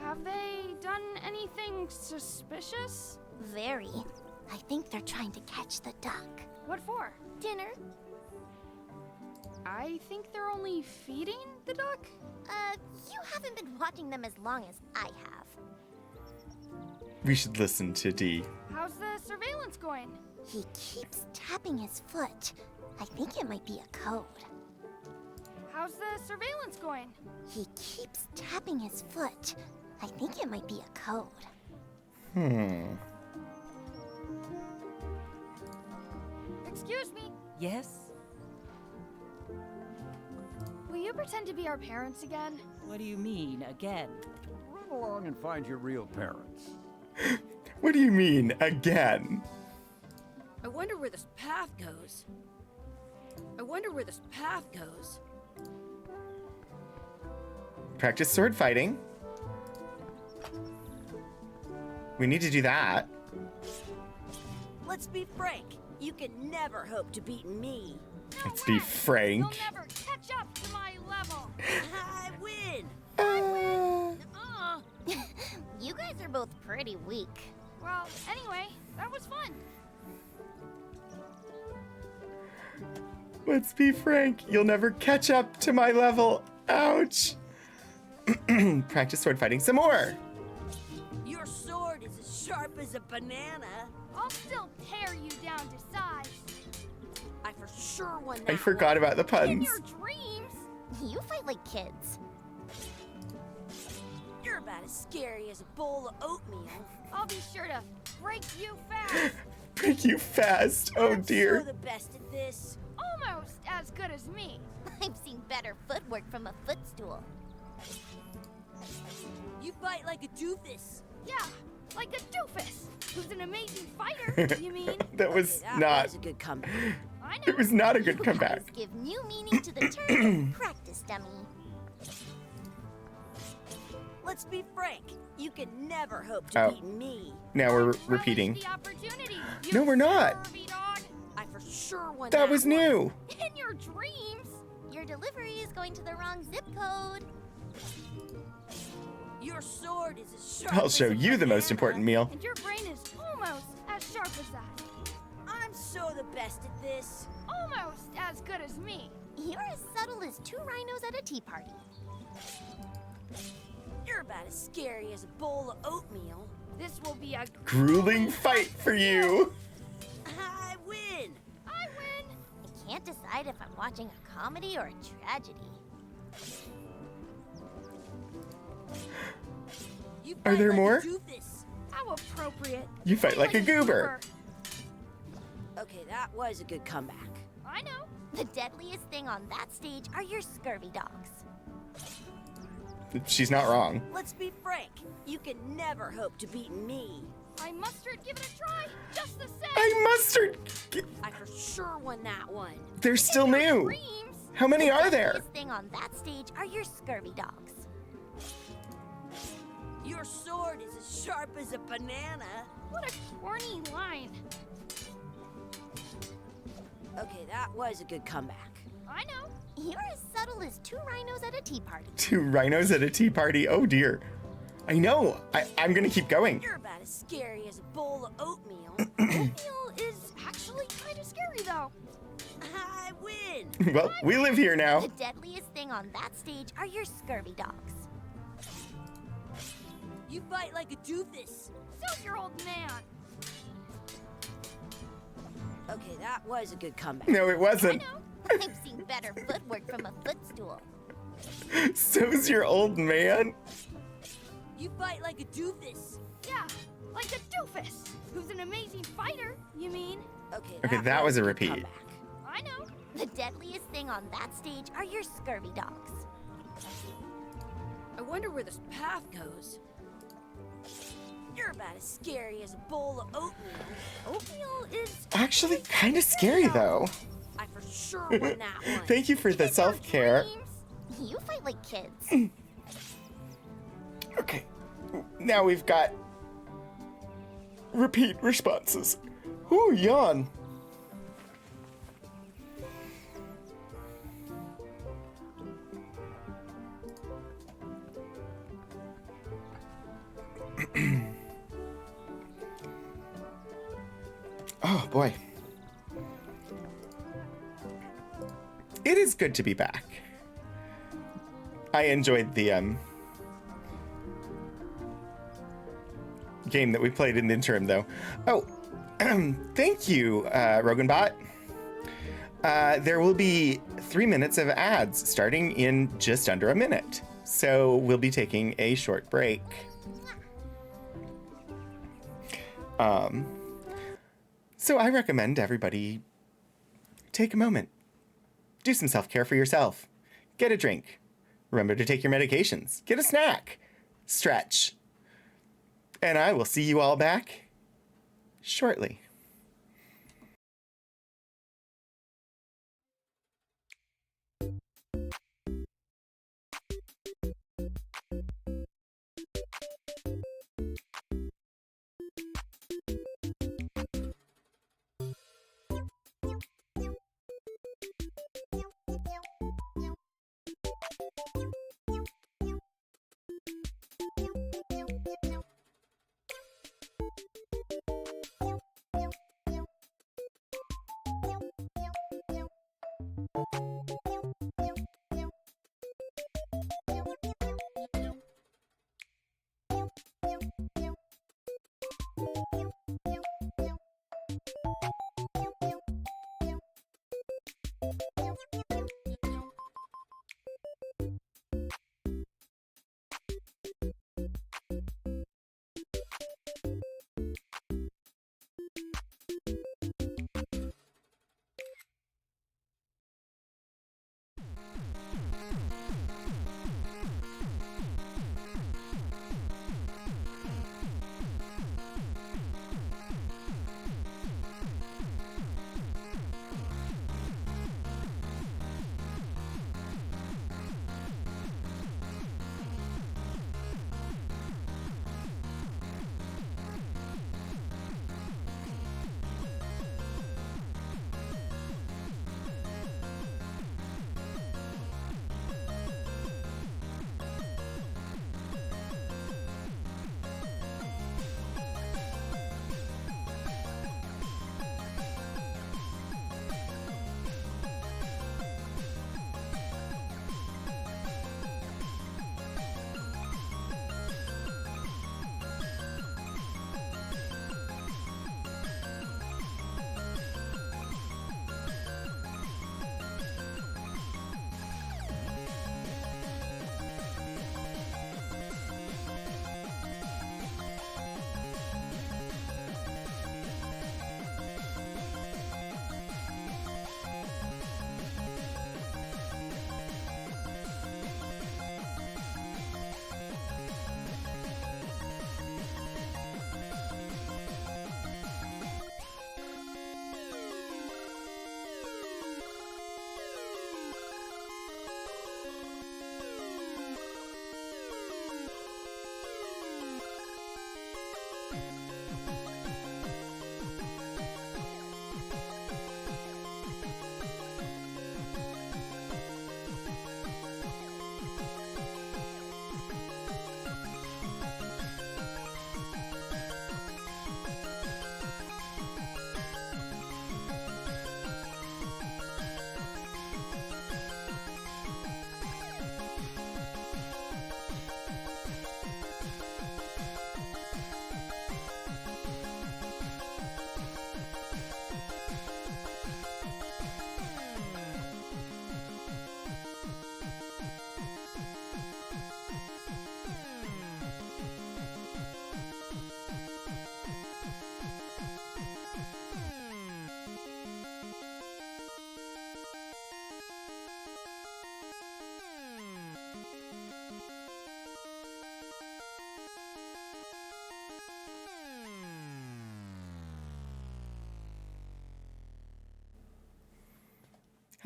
Have they done anything suspicious? Very. I think they're trying to catch the duck. What for? Dinner? I think they're only feeding the duck? You haven't been watching them as long as I have. We should listen to Dee. How's the surveillance going? He keeps tapping his foot. I think it might be a code. How's the surveillance going? He keeps tapping his foot. I think it might be a code. Excuse me. Yes? Will you pretend to be our parents again? What do you mean, again? Run along and find your real parents. What do you mean, again? I wonder where this path goes. I wonder where this path goes. Practice sword fighting. We need to do that. Let's be frank. You can never hope to beat me. Let's be frank. You'll never catch up to my level. I win. You guys are both pretty weak. Well, anyway, that was fun. Let's be frank. You'll never catch up to my level. Ouch. Practice sword fighting some more. Your sword is as sharp as a banana. I'll still tear you down to size. I for sure won that I forgot about the In puns. your dreams. You fight like kids. You're about as scary as a bowl of oatmeal. I'll be sure to break you fast. break you fast. Oh I'm dear. so the best at this. Almost as good as me. I've seen better footwork from a footstool. You fight like a doofus. Yeah, like a doofus, who's an amazing fighter, you mean? That was Okay, that not. was a good comeback. I know. It was not a good You comeback. guys give new meaning to the term practice dummy. Let's be frank. You can never hope to Oh. beat me. Now we're Relish repeating. The opportunity, you No, we're not. scurvy dog. I for sure won That was one. new. In your dreams. Your delivery is going to the wrong zip code. Your sword is as sharp I'll as show a you the most banana. important meal. And your brain is almost as sharp as that. I'm so the best at this. Almost as good as me. You're as subtle as two rhinos at a tea party. You're about as scary as a bowl of oatmeal. This will be a Grueling fight for you. I win. I win. I can't decide if I'm watching a comedy or a tragedy. You Are fight there like more? A doofus. How appropriate. You fight like a goober. Okay, that was a good comeback. I know. The deadliest thing on that stage are your scurvy dogs. She's not wrong. Let's be frank. You can never hope to beat me. I mustard give it a try, just the same. I mustard. I for sure won that one. They're still new. Dreams. How many are there? The deadliest thing on that stage are your scurvy dogs. Your sword is as sharp as a banana. What a corny line. Okay, that was a good comeback. I know. You're as subtle as two rhinos at a tea party. Two rhinos at a tea party. Oh dear. I know. I'm gonna keep going. You're about as scary as a bowl of oatmeal. Oatmeal is actually kind of scary, though. I win. Well, we live here now. The deadliest thing on that stage are your scurvy dogs. You fight like a doofus. So's your old man. Okay, that was a good comeback. No, it I wasn't. know. I've seen better footwork from a footstool. So's your old man. You fight like a doofus. Yeah, like a doofus, who's an amazing fighter, you mean? Okay, that was a good repeat. comeback. I know. The deadliest thing on that stage are your scurvy dogs. I wonder where this path goes. You're about as scary as a bowl of oatmeal. Oatmeal is Actually, kind of scary though. I for sure won that one. Thank you for the self-care. You fight like kids. Okay, now we've got repeat responses. Ooh, yawn. Oh boy. It is good to be back. I enjoyed the game that we played in the interim, though. Oh, thank you, Roganbot. There will be 3 minutes of ads starting in just under a minute. So we'll be taking a short break. So I recommend everybody take a moment. Do some self-care for yourself. Get a drink. Remember to take your medications. Get a snack. Stretch. And I will see you all back shortly.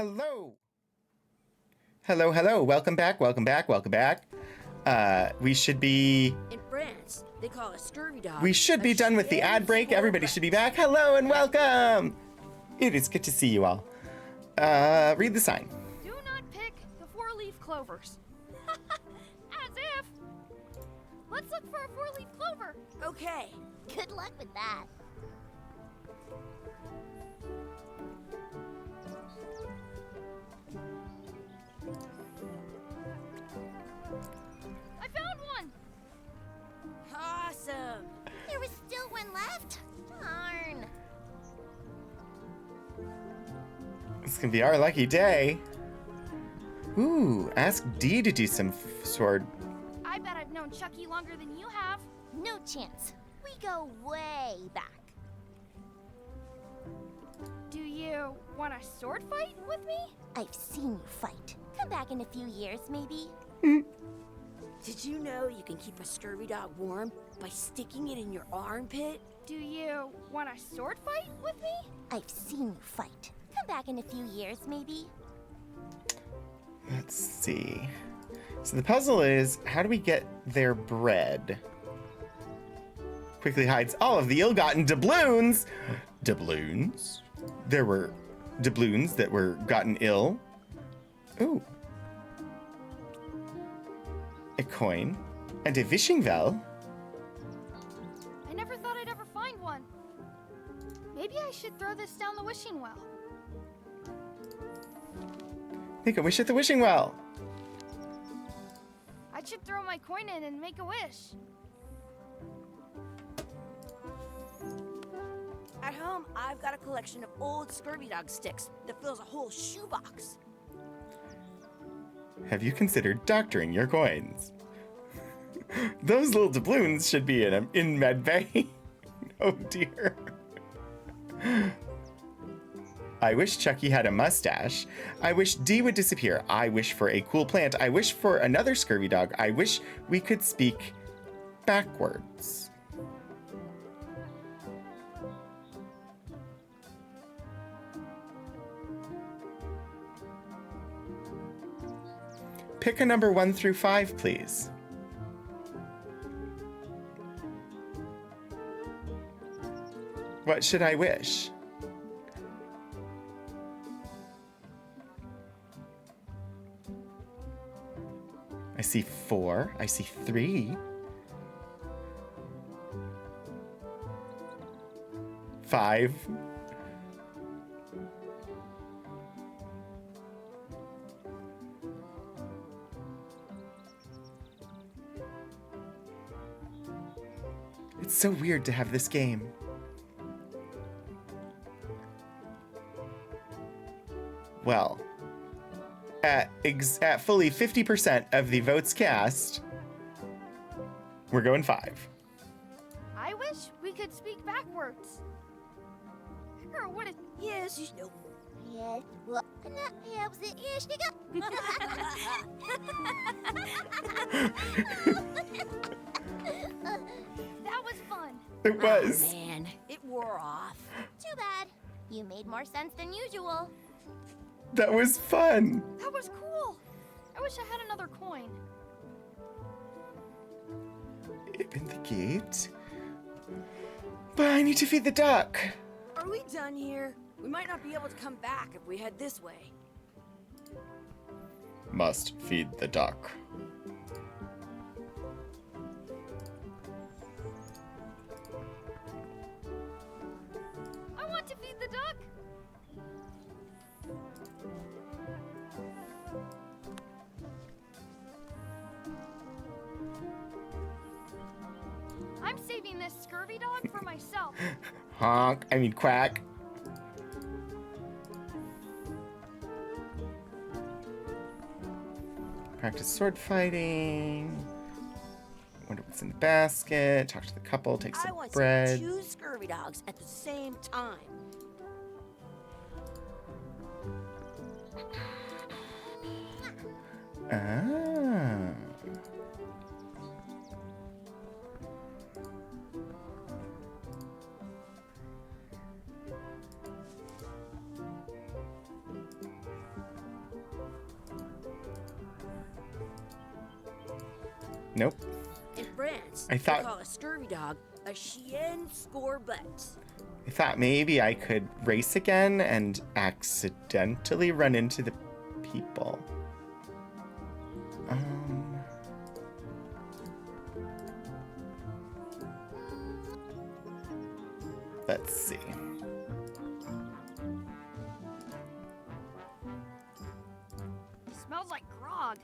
Hello. Hello, hello. Welcome back, welcome back, welcome back. We should be... In France, they call a scurvy dog. We should be done with the ad break. Everybody should be back. Hello and welcome. It is good to see you all. Read the sign. Do not pick the four-leaf clovers. As if. Let's look for a four-leaf clover. Okay. Good luck with that. I found one. Awesome. There was still one left. Darn. It's gonna be our lucky day. Ooh, ask Dee to do some sword. I bet I've known Chucky longer than you have. No chance. We go way back. Do you want a sword fight with me? I've seen you fight. Come back in a few years, maybe. Did you know you can keep a scurvy dog warm by sticking it in your armpit? Do you want a sword fight with me? I've seen you fight. Come back in a few years, maybe. Let's see. So the puzzle is, how do we get their bread? Quickly hides all of the ill-gotten doubloons. Doubloons? There were doubloons that were gotten ill. Ooh. A coin and a wishing well. I never thought I'd ever find one. Maybe I should throw this down the wishing well. Make a wish at the wishing well. I should throw my coin in and make a wish. At home, I've got a collection of old scurvy dog sticks that fills a whole shoebox. Have you considered doctoring your coins? Those little doubloons should be in med bay. Oh dear. I wish Chucky had a mustache. I wish Dee would disappear. I wish for a cool plant. I wish for another scurvy dog. I wish we could speak backwards. Pick a number 1 through 5, please. What should I wish? I see 4. I see 3. 5. It's so weird to have this game. Well, at fully 50% of the votes cast, we're going 5. I wish we could speak backwards. Or what it Yes, you know. Yes. Well, yeah, was it? Yes, that was fun. It was. Oh, man, it wore off. Too bad. You made more sense than usual. That was fun. That was cool. I wish I had another coin. Open the gate. But I need to feed the duck. Are we done here? We might not be able to come back if we head this way. Must feed the duck. I want to feed the duck. I'm saving this scurvy dog for myself. Honk. I mean quack. Practice sword fighting. Wonder what's in the basket. Talk to the couple. Take I some want bread. some 2 scurvy dogs at the same time. Ah. Nope. In France, I thought- they call a scurvy dog a chien scorbut. I thought maybe I could race again and accidentally run into the people. Let's see. Smells like grog.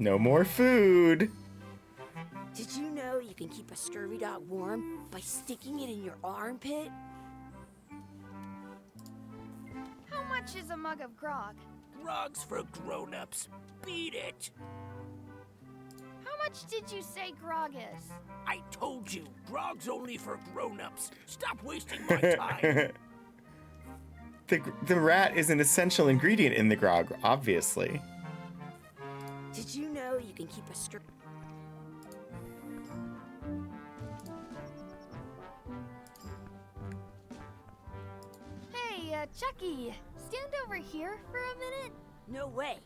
No more food. Did you know you can keep a scurvy dog warm by sticking it in your armpit? How much is a mug of grog? Grog's for grown-ups. Beat it. How much did you say grog is? I told you, grog's only for grown-ups. Stop wasting my time. The rat is an essential ingredient in the grog, obviously. Did you know you can keep a scurvy... Hey, Chucky, stand over here for a minute. No way.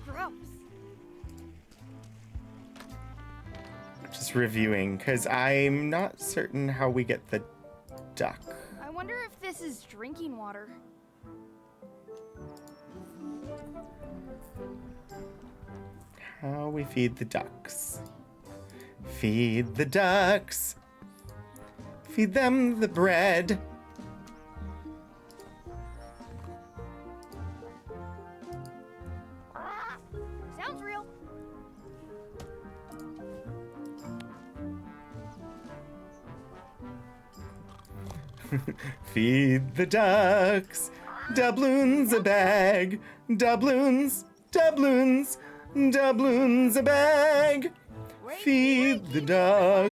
Gross. Just reviewing, because I'm not certain how we get the duck. I wonder if this is drinking water. How we feed the ducks. Feed the ducks. Feed them the bread. Sounds real. Feed the ducks. Doubloons a bag. Doubloons. Doubloons. Doubloons a bag. Feed the ducks.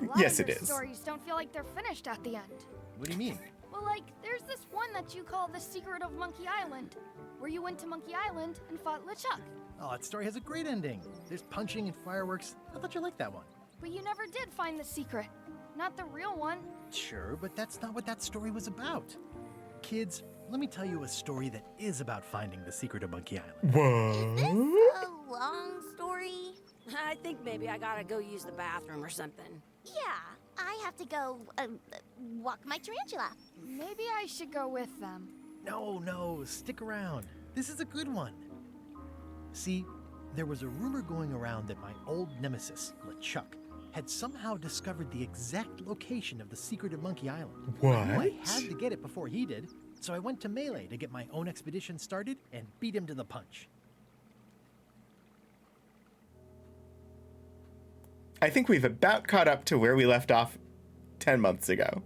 A lot Yes, of it your is. stories don't feel like they're finished at the end. What do you mean? Well, like, there's this one that you call The Secret of Monkey Island, where you went to Monkey Island and fought LeChuck. Oh, that story has a great ending. There's punching and fireworks. I thought you liked that one. But you never did find the secret. Not the real one. Sure, but that's not what that story was about. Kids, let me tell you a story that is about finding the secret of Monkey Island. What? A long story? I think maybe I gotta go use the bathroom or something. Yeah, I have to go walk my tarantula. Maybe I should go with them. No, stick around. This is a good one. See, there was a rumor going around that my old nemesis, LeChuck, had somehow discovered the exact location of the secret of Monkey Island. What? I knew I had to get it before he did, so I went to Melee to get my own expedition started and beat him to the punch. I think we've about caught up to where we left off 10 months ago.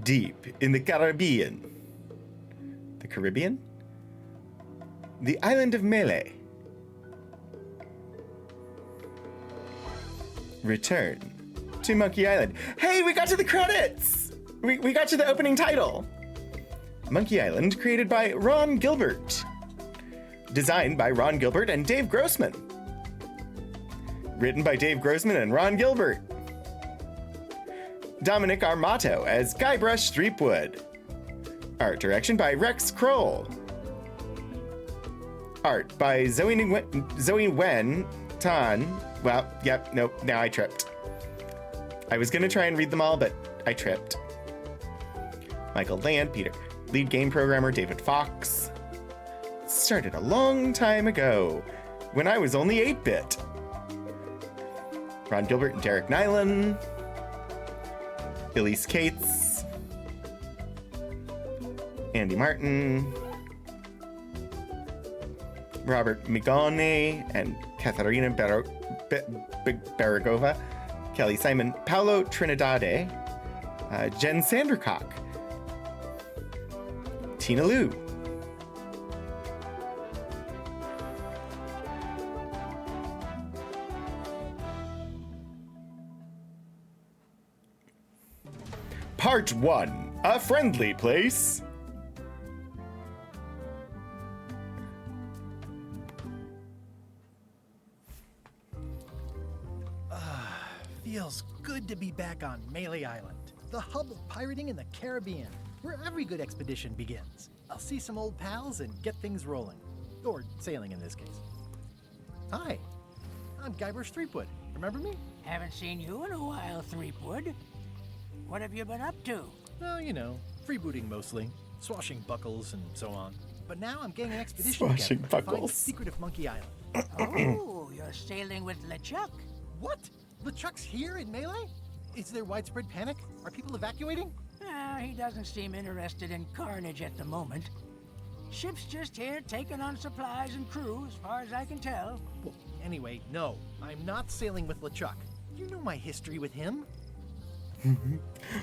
Deep in the Caribbean. The Caribbean? The island of Melee. Return to Monkey Island. Hey, we got to the credits! We got to the opening title. Monkey Island, created by Ron Gilbert. Designed by Ron Gilbert and Dave Grossman. Written by Dave Grossman and Ron Gilbert. Dominic Armato as Guybrush Threepwood. Art direction by Rex Kroll. Art by Zoe Wen Tan. Well, yep, nope, now I tripped. I was gonna try and read them all, but I tripped. Michael Land, Peter. Lead game programmer David Fox. Started a long time ago, when I was only 8-bit. Ron Gilbert and Derek Nyland. Elise Cates. Andy Martin. Robert Migone and Katarina Baragova. Kelly Simon. Paolo Trinidade. Jen Sandercock. Tina Liu. Part 1. A Friendly Place. Feels good to be back on Melee Island, the hub of pirating in the Caribbean, where every good expedition begins. I'll see some old pals and get things rolling. Or sailing in this case. Hi, I'm Guybrush Threepwood. Remember me? Haven't seen you in a while, Threepwood. What have you been up to? Well, you know, freebooting mostly, swashing buckles and so on. But now I'm getting an expedition Swashing together to find the buckles. secret of Monkey Island. Oh, you're sailing with LeChuck. What? LeChuck's here in Melee? Is there widespread panic? Are people evacuating? He doesn't seem interested in carnage at the moment. Ship's just here taking on supplies and crew, as far as I can tell. Well, anyway, no, I'm not sailing with LeChuck. You know my history with him.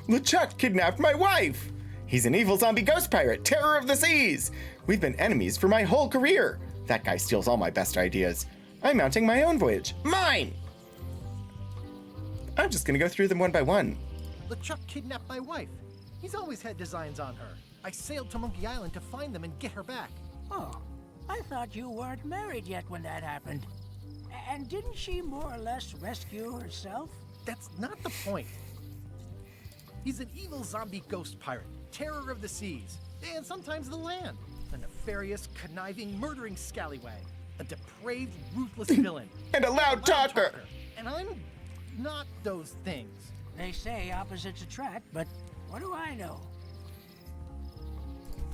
LeChuck kidnapped my wife! He's an evil zombie ghost pirate, terror of the seas! We've been enemies for my whole career! That guy steals all my best ideas. I'm mounting my own voyage. Mine! I'm just gonna go through them one by one. LeChuck kidnapped my wife. He's always had designs on her. I sailed to Monkey Island to find them and get her back. Oh, I thought you weren't married yet when that happened. And didn't she more or less rescue herself? That's not the point. He's an evil zombie ghost pirate, terror of the seas, and sometimes the land. A nefarious, conniving, murdering scallywag. A depraved, ruthless villain. And a loud talker! And I'm not those things. They say opposites attract, but what do I know?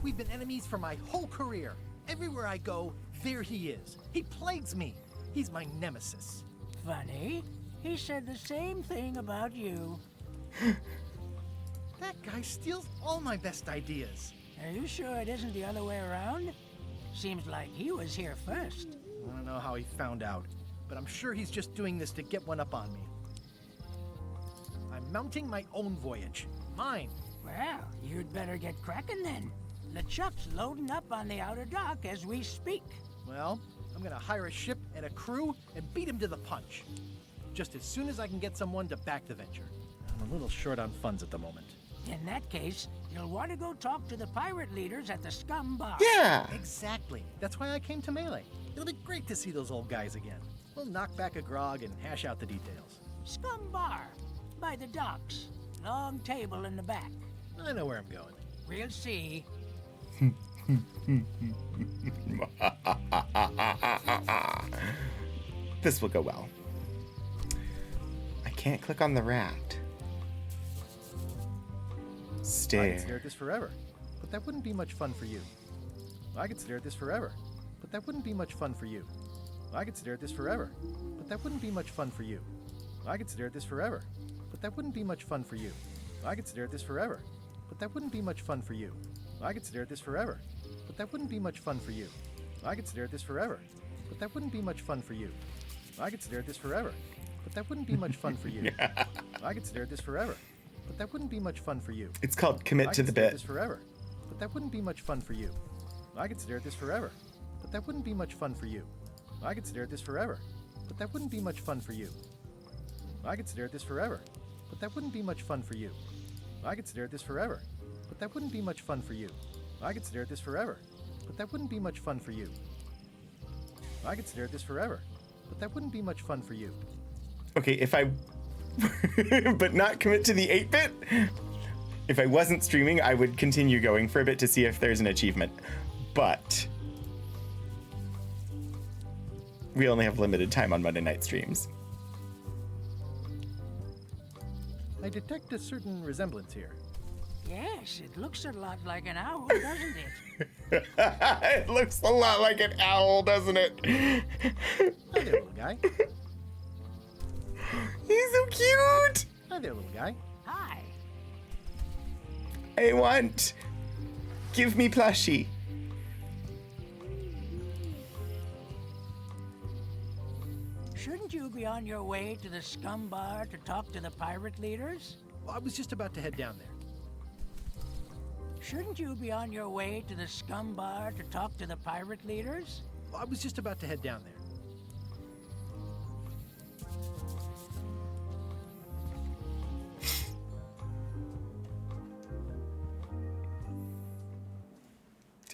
We've been enemies for my whole career. Everywhere I go, there he is. He plagues me. He's my nemesis. Funny. He said the same thing about you. That guy steals all my best ideas. Are you sure it isn't the other way around? Seems like he was here first. I don't know how he found out, but I'm sure he's just doing this to get one up on me. I'm mounting my own voyage. Mine. Well, you'd better get cracking then. LeChuck's loading up on the outer dock as we speak. Well, I'm gonna hire a ship and a crew and beat him to the punch. Just as soon as I can get someone to back the venture. I'm a little short on funds at the moment. In that case, you'll want to go talk to the pirate leaders at the Scum Bar. Yeah. Exactly. That's why I came to Melee. It'll be great to see those old guys again. We'll knock back a grog and hash out the details. Scum Bar, by the docks. Long table in the back. I know where I'm going. We'll see. This will go well. I can't click on the rat. I Stare. could stare at this forever, but that wouldn't be much fun for you. I could stare at this forever, but that wouldn't be much fun for you. I could stare at this forever, but that wouldn't be much fun for you. I could stare at this forever, but that wouldn't be much fun for you. I could stare at this forever, but that wouldn't be much fun for you. I could stare at this forever, but that wouldn't be much fun for you. I could stare at this forever, but that wouldn't be much fun for you. I could stare at this forever, but that wouldn't be much fun for you. I could stare at this forever, but that wouldn't be much fun for you. It's called commit I to could the stare at bit. this forever, but that wouldn't be much fun for you. I could stare at this forever, but that wouldn't be much fun for you. I could stare at this forever, but that wouldn't be much fun for you. I could stare at this forever, but that wouldn't be much fun for you. I could stare at this forever, but that wouldn't be much fun for you. I could stare at this forever, but that wouldn't be much fun for you. I could stare at this forever, but that wouldn't be much fun for you. Okay, if I but not commit to the 8-bit? If I wasn't streaming, I would continue going for a bit to see if there's an achievement. But we only have limited time on Monday night streams. I detect a certain resemblance here. Yes, it looks a lot like an owl, doesn't it? It looks a lot like an owl, doesn't it? Hi there, little guy. He's so cute! Hi there, little guy. Hi. I want... Give me plushie. Shouldn't you be on your way to the Scum Bar to talk to the pirate leaders? Well, I was just about to head down there. Shouldn't you be on your way to the Scum Bar to talk to the pirate leaders? Well, I was just about to head down there.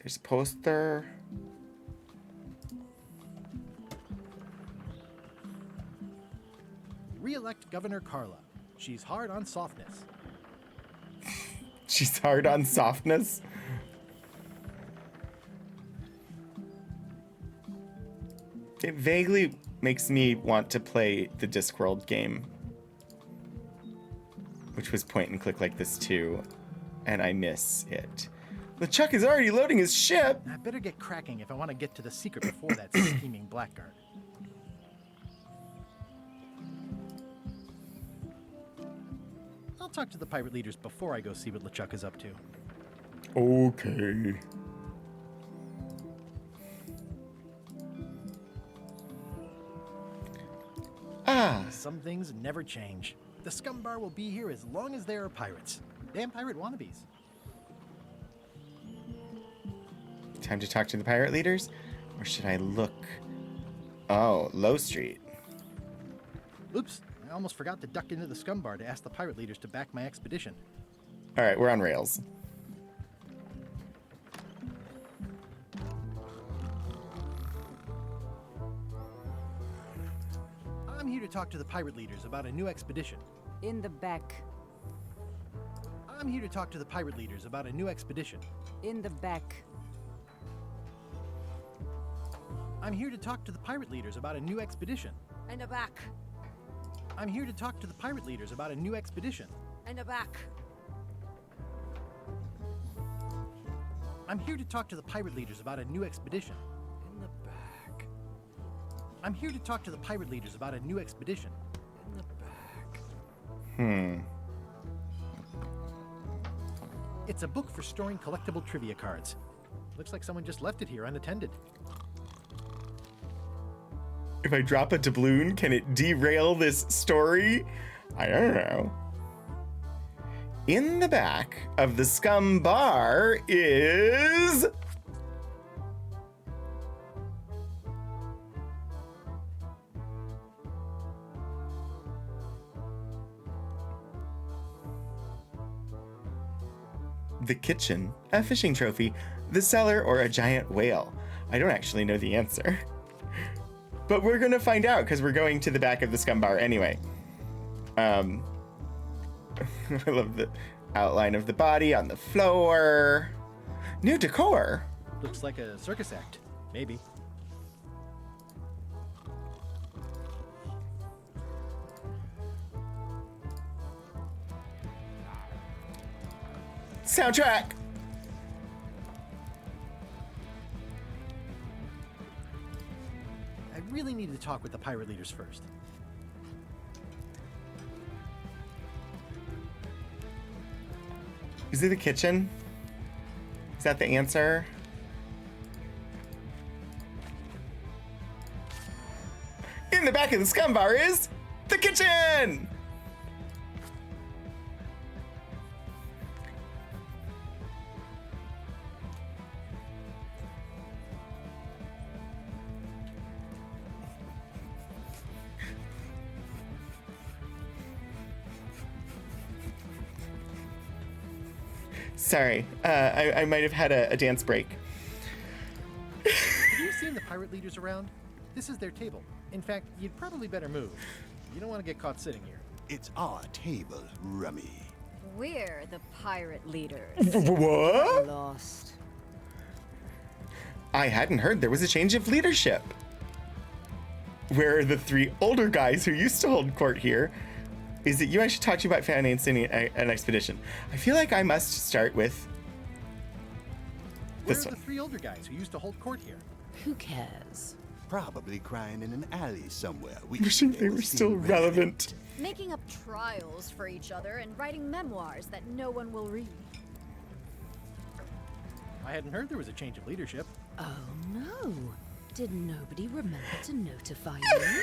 There's a poster. Re-elect Governor Carla. She's hard on softness. She's hard on softness. It vaguely makes me want to play the Discworld game, which was point and click like this too, and I miss it. LeChuck is already loading his ship. I better get cracking if I want to get to the secret before that scheming blackguard. I'll talk to the pirate leaders before I go see what LeChuck is up to. Okay. Ah. Some things never change. The Scum Bar will be here as long as there are pirates. Damn pirate wannabes. Time to talk to the pirate leaders? Or should I look? Oh, Low Street. Oops, I almost forgot to duck into the Scum Bar to ask the pirate leaders to back my expedition. All right, we're on rails. I'm here to talk to the pirate leaders about a new expedition. In the back. I'm here to talk to the pirate leaders about a new expedition. In the back. I'm here to talk to the pirate leaders about a new expedition. In the back. I'm here to talk to the pirate leaders about a new expedition. In the back. I'm here to talk to the pirate leaders about a new expedition. In the back. I'm here to talk to the pirate leaders about a new expedition. In the back. It's a book for storing collectible trivia cards. Looks like someone just left it here unattended. If I drop a doubloon, can it derail this story? I don't know. In the back of the Scum Bar is... the kitchen, a fishing trophy, the cellar, or a giant whale. I don't actually know the answer. But we're gonna find out because we're going to the back of the Scum Bar anyway. I love the outline of the body on the floor. New decor. Looks like a circus act. Maybe. Soundtrack. I really need to talk with the pirate leaders first. Is it the kitchen? Is that the answer? In the back of the Scum Bar is the kitchen! Sorry, I might have had a dance break. Have you seen the pirate leaders around? This is their table. In fact, you'd probably better move. You don't want to get caught sitting here. It's our table, Rummy. We're the pirate leaders. What? Lost. I hadn't heard there was a change of leadership. Where are the three older guys who used to hold court here? Is it you I should talk to about financing an expedition? I feel like I must start with Where this are one. the three older guys who used to hold court here? Who cares? Probably crying in an alley somewhere. Wishing they were still relevant. Making up trials for each other and writing memoirs that no one will read. I hadn't heard there was a change of leadership. Oh no. Did nobody remember to notify you?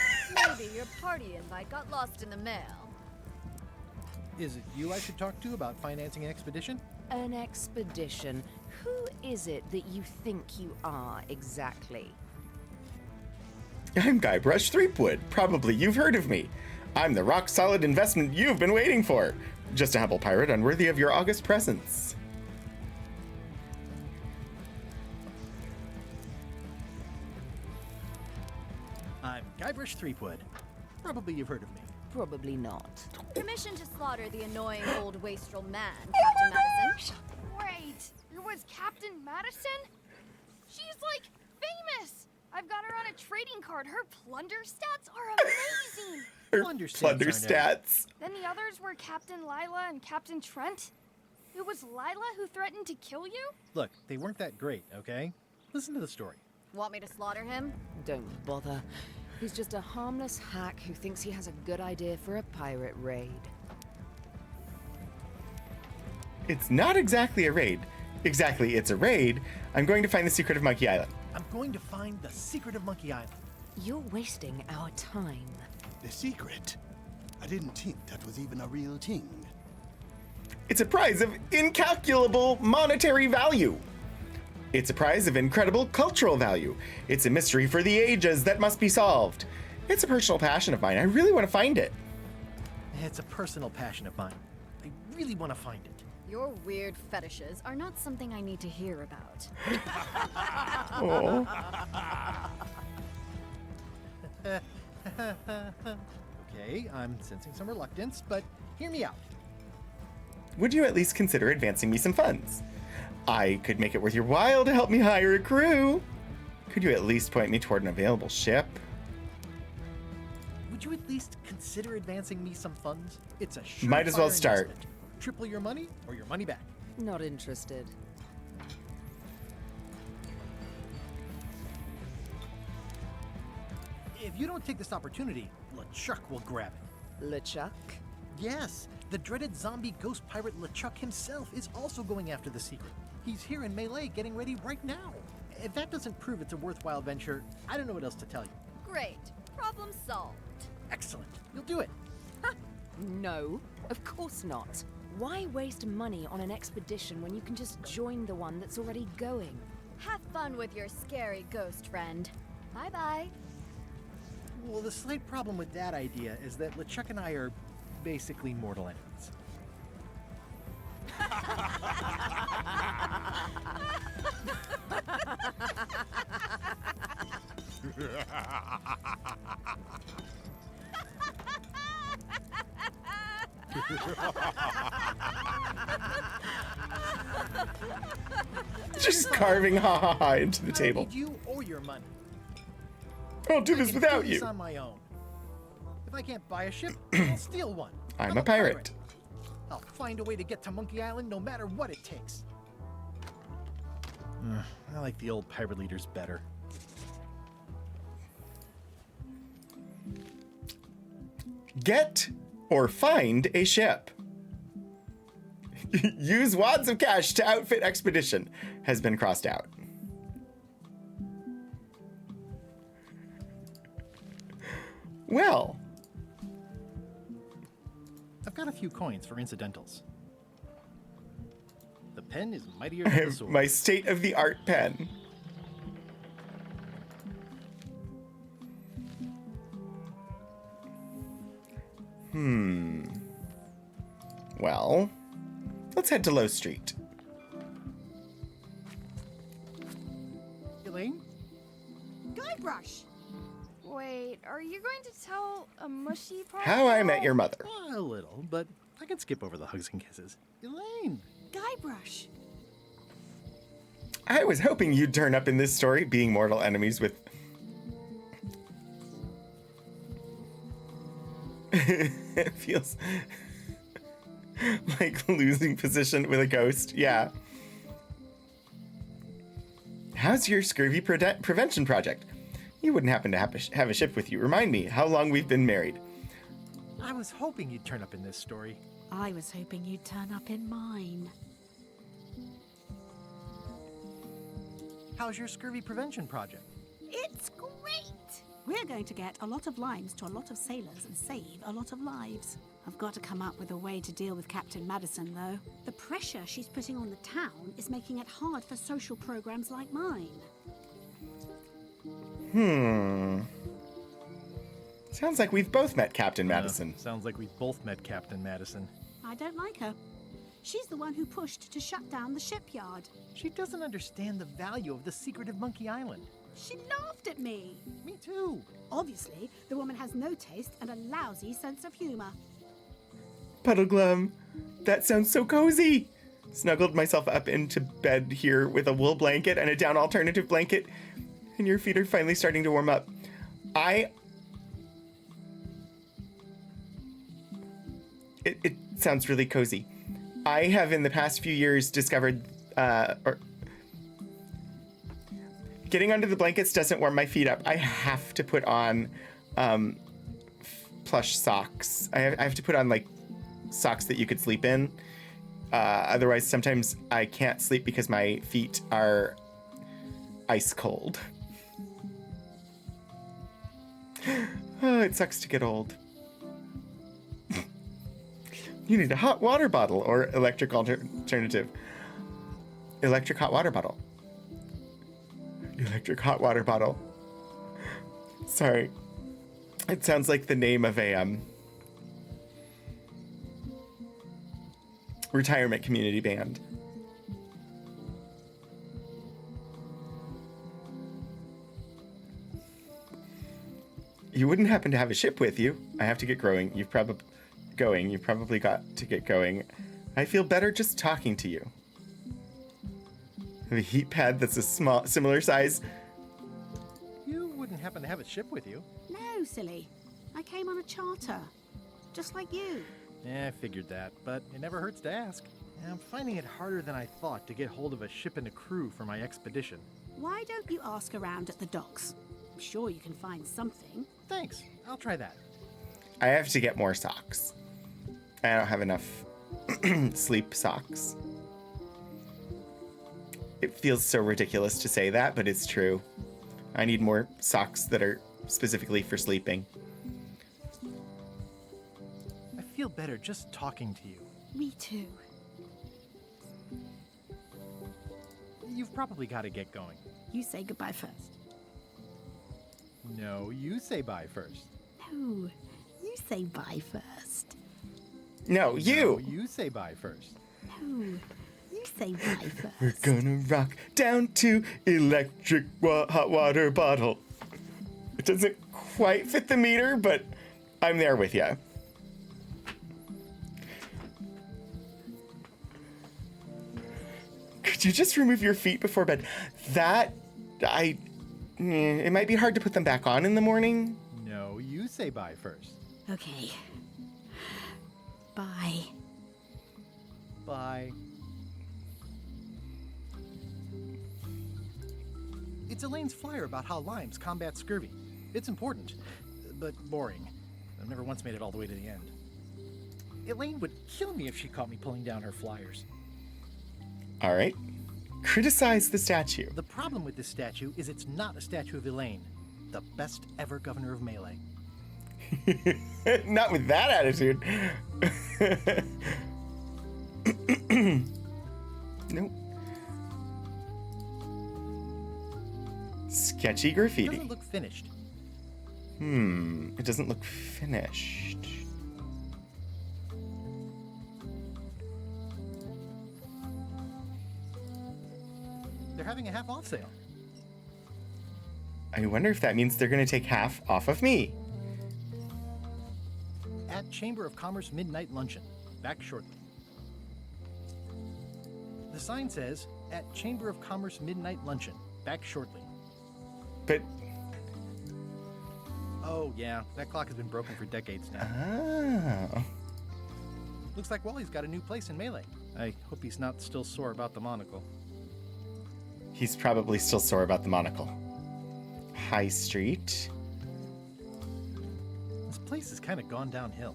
Maybe your party invite got lost in the mail. Is it you I should talk to about financing an expedition? An expedition? Who is it that you think you are exactly? I'm Guybrush Threepwood. Probably you've heard of me. I'm the rock-solid investment you've been waiting for. Just a humble pirate unworthy of your august presence. I'm Guybrush Threepwood. Probably you've heard of me. Probably not. Permission to slaughter the annoying old wastrel man, Captain Madison. Wait, it was Captain Madison? She's like famous. I've got her on a trading card. Her plunder stats are amazing. Her Plunder stats plunder aren't stats. Then the others were Captain Lila and Captain Trent. It was Lila who threatened to kill you? Look, they weren't that great, okay? Listen to the story. Want me to slaughter him? Don't bother. He's just a harmless hack who thinks he has a good idea for a pirate raid. It's not exactly a raid. Exactly, it's a raid. I'm going to find the secret of Monkey Island. I'm going to find the secret of Monkey Island. You're wasting our time. The secret? I didn't think that was even a real thing. It's a prize of incalculable monetary value. It's a prize of incredible cultural value. It's a mystery for the ages that must be solved. It's a personal passion of mine. I really want to find it. It's a personal passion of mine. I really want to find it. Your weird fetishes are not something I need to hear about. Oh. Okay, I'm sensing some reluctance, but hear me out. Would you at least consider advancing me some funds? I could make it worth your while to help me hire a crew. Could you at least point me toward an available ship? Would you at least consider advancing me some funds? It's a surefire Might as well start. investment. Triple your money or your money back. Not interested. If you don't take this opportunity, LeChuck will grab it. LeChuck? Yes, the dreaded zombie ghost pirate LeChuck himself is also going after the secret. He's here in Melee getting ready right now. If that doesn't prove it's a worthwhile venture, I don't know what else to tell you. Great. Problem solved. Excellent. You'll do it. No, of course not. Why waste money on an expedition when you can just join the one that's already going? Have fun with your scary ghost friend. Bye-bye. Well, the slight problem with that idea is that LeChuck and I are basically mortal enemies. Just carving ha ha ha into the I table. need you or your money. I'll do I this can without do this you. on my own. If I can't buy a ship, I'll steal one. I'm a pirate. I'll find a way to get to Monkey Island no matter what it takes. I like the old pirate leaders better. Get or find a ship. Use wads of cash to outfit expedition has been crossed out. Well, I've got a few coins for incidentals. The pen is mightier I than the have sword. my state-of-the-art pen. Well, let's head to Low Street. Elaine? Guybrush! Wait, are you going to tell a mushy part? How I Met Your Mother. A little, but I can skip over the hugs and kisses. Elaine! Guybrush! I was hoping you'd turn up in this story, being mortal enemies with... It feels like losing position with a ghost. Yeah. How's your scurvy prevention project? You wouldn't happen to have a ship with you. Remind me how long we've been married. I was hoping you'd turn up in this story. I was hoping you'd turn up in mine. How's your scurvy prevention project? It's great! We're going to get a lot of limes to a lot of sailors and save a lot of lives. I've got to come up with a way to deal with Captain Madison, though. The pressure she's putting on the town is making it hard for social programs like mine. Sounds like we've both met Captain Madison. Sounds like we've both met Captain Madison. I don't like her. She's the one who pushed to shut down the shipyard. She doesn't understand the value of the secret of Monkey Island. She laughed at me. Me too. Obviously, the woman has no taste and a lousy sense of humor. Puddleglum, that sounds so cozy. Snuggled myself up into bed here with a wool blanket and a down alternative blanket, and your feet are finally starting to warm up. It sounds really cozy. I have in the past few years discovered, getting under the blankets doesn't warm my feet up. I have to put on plush socks. I have to put on like socks that you could sleep in. Otherwise, sometimes I can't sleep because my feet are ice cold. Oh, it sucks to get old. You need a hot water bottle or electric alternative. Electric hot water bottle. Electric hot water bottle. Sorry. It sounds like the name of a retirement community band. You wouldn't happen to have a ship with you. I have to get growing. You've probably got to get going. I feel better just talking to you. I have a heat pad that's a similar size. You wouldn't happen to have a ship with you. No, silly. I came on a charter. Just like you. Yeah, I figured that, but it never hurts to ask. I'm finding it harder than I thought to get hold of a ship and a crew for my expedition. Why don't you ask around at the docks? I'm sure you can find something. Thanks. I'll try that. I have to get more socks. I don't have enough sleep socks. It feels so ridiculous to say that, but it's true. I need more socks that are specifically for sleeping. I feel better just talking to you. Me too. You've probably got to get going. You say goodbye first. No, you say bye first. No, you say bye first. No, you! No, you say bye first. No, you say bye first. We're gonna rock down to electric hot water bottle. It doesn't quite fit the meter, but I'm there with you. Could you just remove your feet before bed? It might be hard to put them back on in the morning. No, you say bye first. Okay. Bye. Bye. It's Elaine's flyer about how limes combat scurvy. It's important, but boring. I've never once made it all the way to the end. Elaine would kill me if she caught me pulling down her flyers. All right. Criticize the statue. The problem with this statue is it's not a statue of Elaine, the best ever governor of Melee. Not with that attitude. Nope. Sketchy It graffiti. doesn't look finished. It doesn't look finished. They're having a half-off sale. I wonder if that means they're going to take half off of me. At Chamber of Commerce Midnight Luncheon. Back shortly. The sign says, at Chamber of Commerce Midnight Luncheon. Back shortly. But... Oh, yeah. That clock has been broken for decades now. Oh. Looks like Wally's got a new place in Melee. I hope he's not still sore about the monocle. He's probably still sore about the monocle. High Street. This place has kind of gone downhill.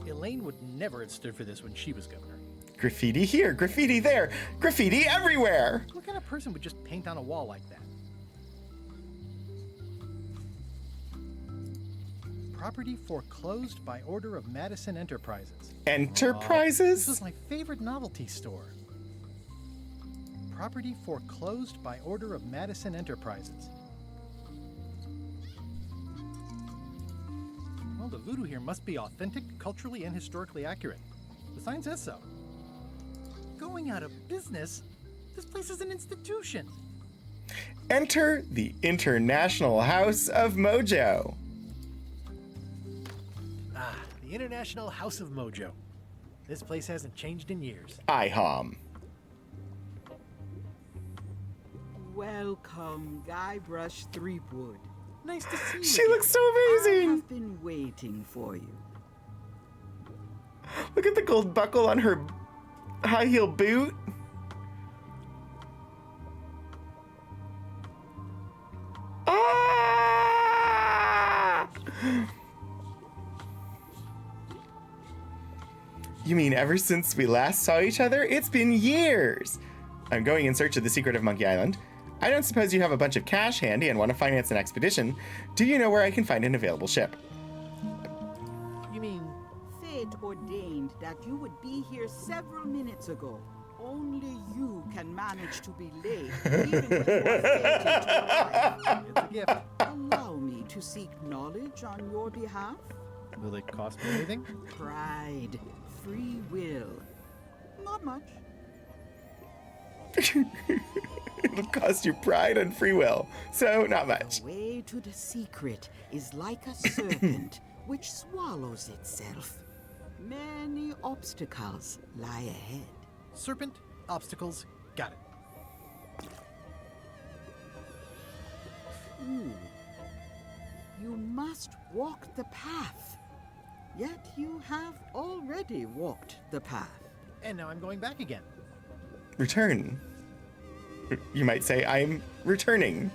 Elaine would never have stood for this when she was governor. Graffiti here, graffiti there, graffiti everywhere! What kind of person would just paint on a wall like that? Property foreclosed by order of Madison Enterprises. Enterprises? This was my favorite novelty store. Property foreclosed by order of Madison Enterprises. Well, the voodoo here must be authentic, culturally, and historically accurate. The sign says so. Going out of business? This place is an institution. Enter the International House of Mojo. Ah, the International House of Mojo. This place hasn't changed in years. IHOM. Welcome, Guybrush Threepwood. Nice to see you. She looks so amazing. I've been waiting for you. Look at the gold buckle on her high heel boot. Ah! You mean ever since we last saw each other? It's been years. I'm going in search of the secret of Monkey Island. I don't suppose you have a bunch of cash handy and want to finance an expedition. Do you know where I can find an available ship? You mean... Fate ordained that you would be here several minutes ago. Only you can manage to be late, even when you are fated to arrive. It's a gift. Allow me to seek knowledge on your behalf. Will it cost me anything? Pride, free will. Not much. It'll cost you pride and free will, so not much. The way to the secret is like a serpent which swallows itself. Many obstacles lie ahead. Serpent, obstacles, got it. You must walk the path. Yet you have already walked the path. And now I'm going back again. Return. You might say I'm returning.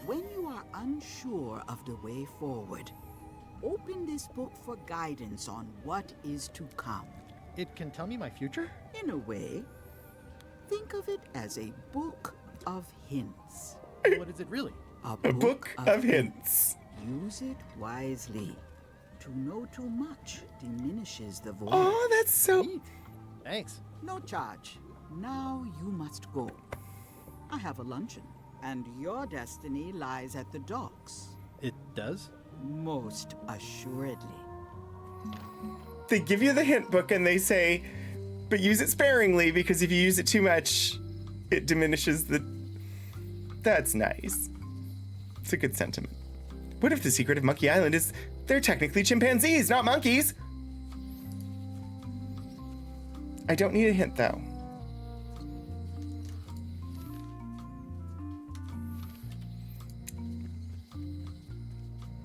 When you are unsure of the way forward, open this book for guidance on what is to come. It can tell me my future? In a way, think of it as a book of hints. What is it really? A book of hints. Use it wisely. To know too much diminishes the voice. Oh, that's so... Thanks. No charge. Now you must go. I have a luncheon, and your destiny lies at the docks. It does? Most assuredly. They give you the hint book and they say, but use it sparingly because if you use it too much, it diminishes the... That's nice. It's a good sentiment. What if the secret of Monkey Island is they're technically chimpanzees, not monkeys? I don't need a hint, though.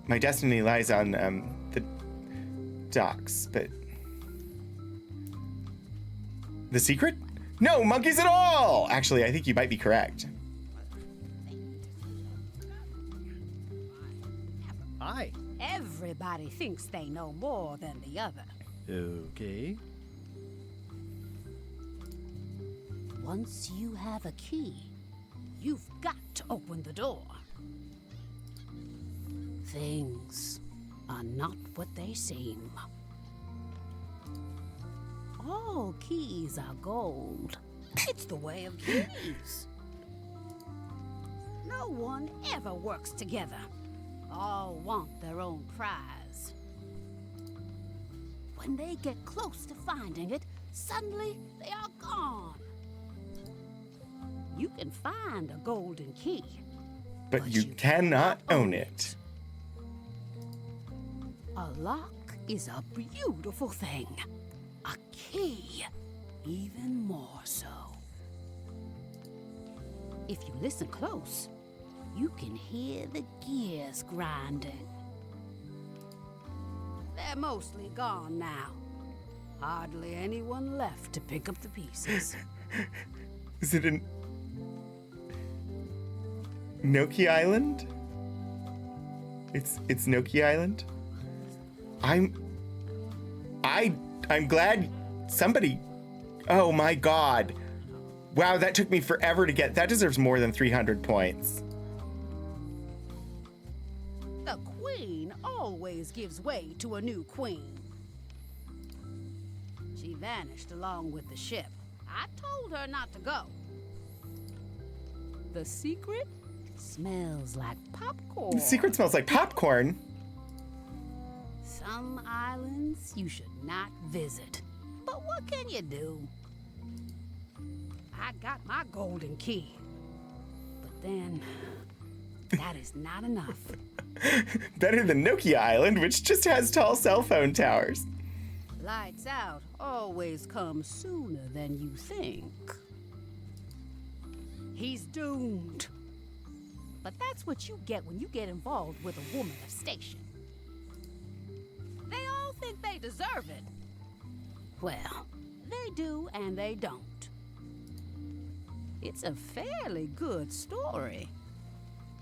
My destiny lies on the docks, but... The secret? No monkeys at all! Actually, I think you might be correct. Hi. Everybody thinks they know more than the other. Okay. Once you have a key, you've got to open the door. Things are not what they seem. All keys are gold. It's the way of keys. No one ever works together. All want their own prize. When they get close to finding it, suddenly they are gone. You can find a golden key, But you cannot own it. A lock is a beautiful thing. A key, even more so. If you listen close, you can hear the gears grinding. They're mostly gone now. Hardly anyone left to pick up the pieces. Is it in Noki Island? It's Noki Island? I'm glad somebody... Oh my god. Wow, that took me forever to get... That deserves more than 300 points. The queen always gives way to a new queen. She vanished along with the ship. I told her not to go. The secret smells like popcorn. The secret smells like popcorn. Some islands you should not visit. But what can you do? I got my golden key. But then, that is not enough. Better than Nokia Island, which just has tall cell phone towers. Lights out always comes sooner than you think. He's doomed. But that's what you get when you get involved with a woman of station. They all think they deserve it. Well, they do and they don't. It's a fairly good story.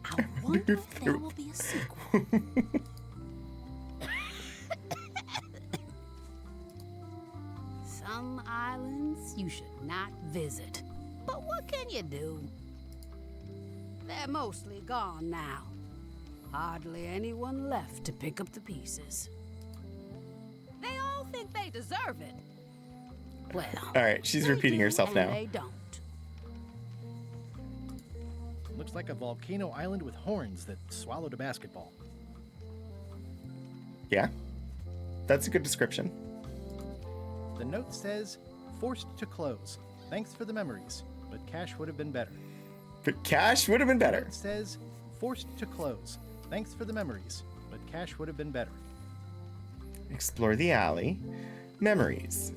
I wonder if there will be a sequel. Some islands you should not visit. But what can you do? They're mostly gone now. Hardly anyone left to pick up the pieces. They all think they deserve it. Well, all right, she's repeating herself now. They don't. Looks like a volcano island with horns that swallowed a basketball. Yeah, that's a good description. The note says, forced to close. Thanks for the memories, but cash would have been better. But cash would have been better. The note says, forced to close. Thanks for the memories, but cash would have been better. Explore the alley. Memories.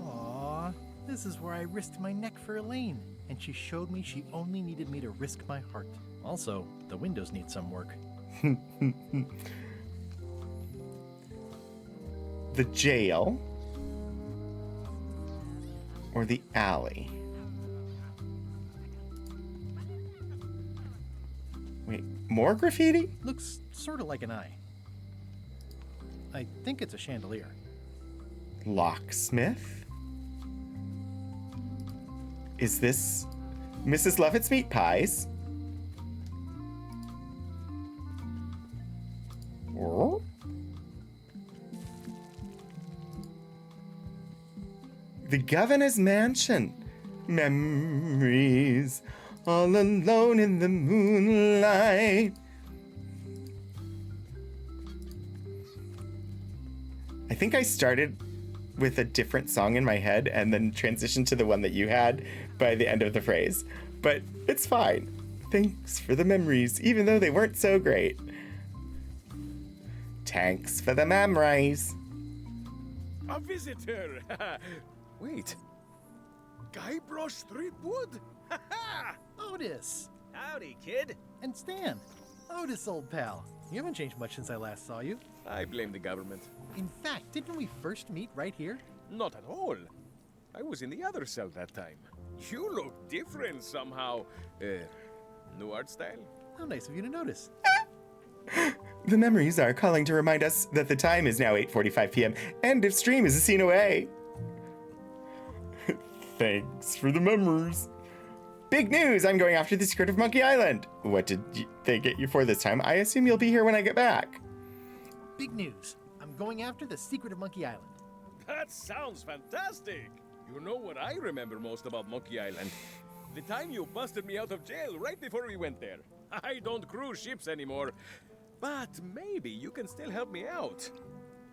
Aww, this is where I risked my neck for Elaine, and she showed me she only needed me to risk my heart. Also, the windows need some work. The jail. Or the alley. Wait, more graffiti? Looks sort of like an eye. I think it's a chandelier. Locksmith? Is this Mrs. Levitt's meat pies? Or The governor's mansion. Memories. All alone in the moonlight. I think I started with a different song in my head and then transitioned to the one that you had by the end of the phrase. But it's fine. Thanks for the memories, even though they weren't so great. Thanks for the memories. A visitor! Wait. Guybrush Threepwood? Otis! Howdy, kid. And Stan. Otis, old pal. You haven't changed much since I last saw you. I blame the government. In fact, didn't we first meet right here? Not at all. I was in the other cell that time. You look different somehow. New art style? How nice of you to notice. The memories are calling to remind us that the time is now 8:45 p.m. End of stream is a scene away. Thanks for the memories. Big news! I'm going after the secret of Monkey Island. What did they get you for this time? I assume you'll be here when I get back. Big news. I'm going after the secret of Monkey Island. That sounds fantastic! You know what I remember most about Monkey Island? The time you busted me out of jail right before we went there. I don't cruise ships anymore. But maybe you can still help me out.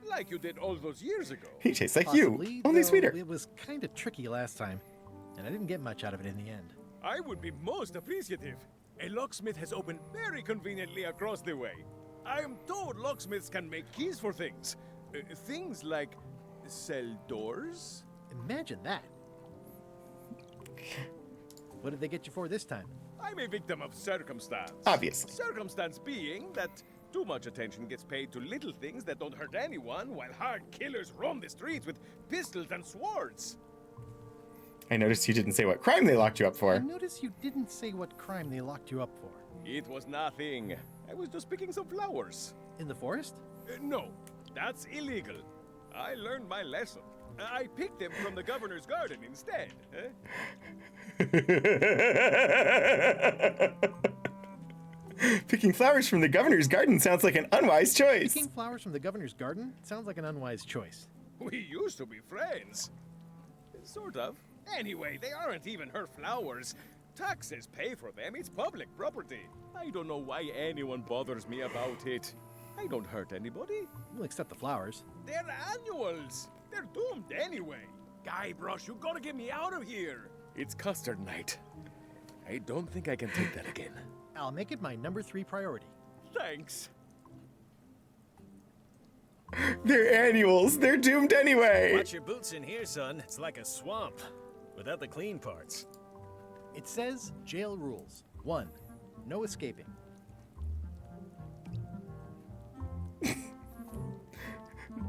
Like you did all those years ago. He tastes like Possibly, you, only though sweeter. It was kind of tricky last time, and I didn't get much out of it in the end. I would be most appreciative. A locksmith has opened very conveniently across the way. I am told locksmiths can make keys for things. Things like cell doors? Imagine that. What did they get you for this time? I'm a victim of circumstance. Obviously. Circumstance being that too much attention gets paid to little things that don't hurt anyone, while hard killers roam the streets with pistols and swords. I noticed you didn't say what crime they locked you up I for. noticed you didn't say what crime they locked you up for. It was nothing. I was just picking some flowers. In the forest? No, that's illegal. I learned my lesson. I picked them from the governor's garden instead. Picking flowers from the governor's garden sounds like an unwise choice. Picking flowers from the governor's garden sounds like an unwise choice. We used to be friends. Sort of. Anyway, they aren't even her flowers. Taxes pay for them. It's public property. I don't know why anyone bothers me about it. I don't hurt anybody. We'll accept the flowers. They're annuals. They're doomed anyway. Guybrush, you gotta get me out of here. It's custard night. I don't think I can take that again. I'll make it my number 3 priority. Thanks. They're annuals. They're doomed anyway. Watch your boots in here, son. It's like a swamp, without the clean parts. It says jail rules. 1. No escaping.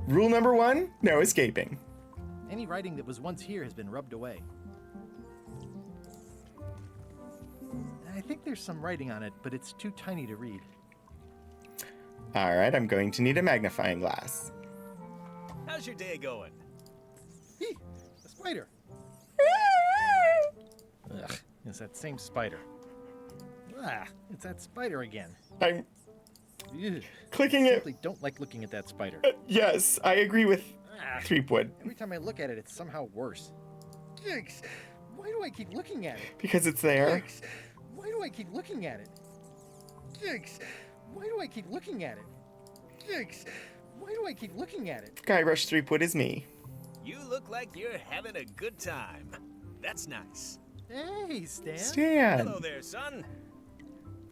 Rule number 1, no escaping. Any writing that was once here has been rubbed away. I think there's some writing on it, but it's too tiny to read. All right, I'm going to need a magnifying glass. How's your day going? Eee, a spider. Ugh, it's that same spider. Ah, it's that spider again. I'm Ugh. clicking I it. simply don't like looking at that spider. Yes, I agree with Threepwood. Every time I look at it, it's somehow worse. Yikes! Why do I keep looking at it? Because it's there. Yikes! Why do I keep looking at it? Yikes! Why do I keep looking at it? Yikes! Why do I keep looking at it? Guybrush Threepwood is me. You look like you're having a good time. That's nice. Hey, Stan. Stan. Hello there, son.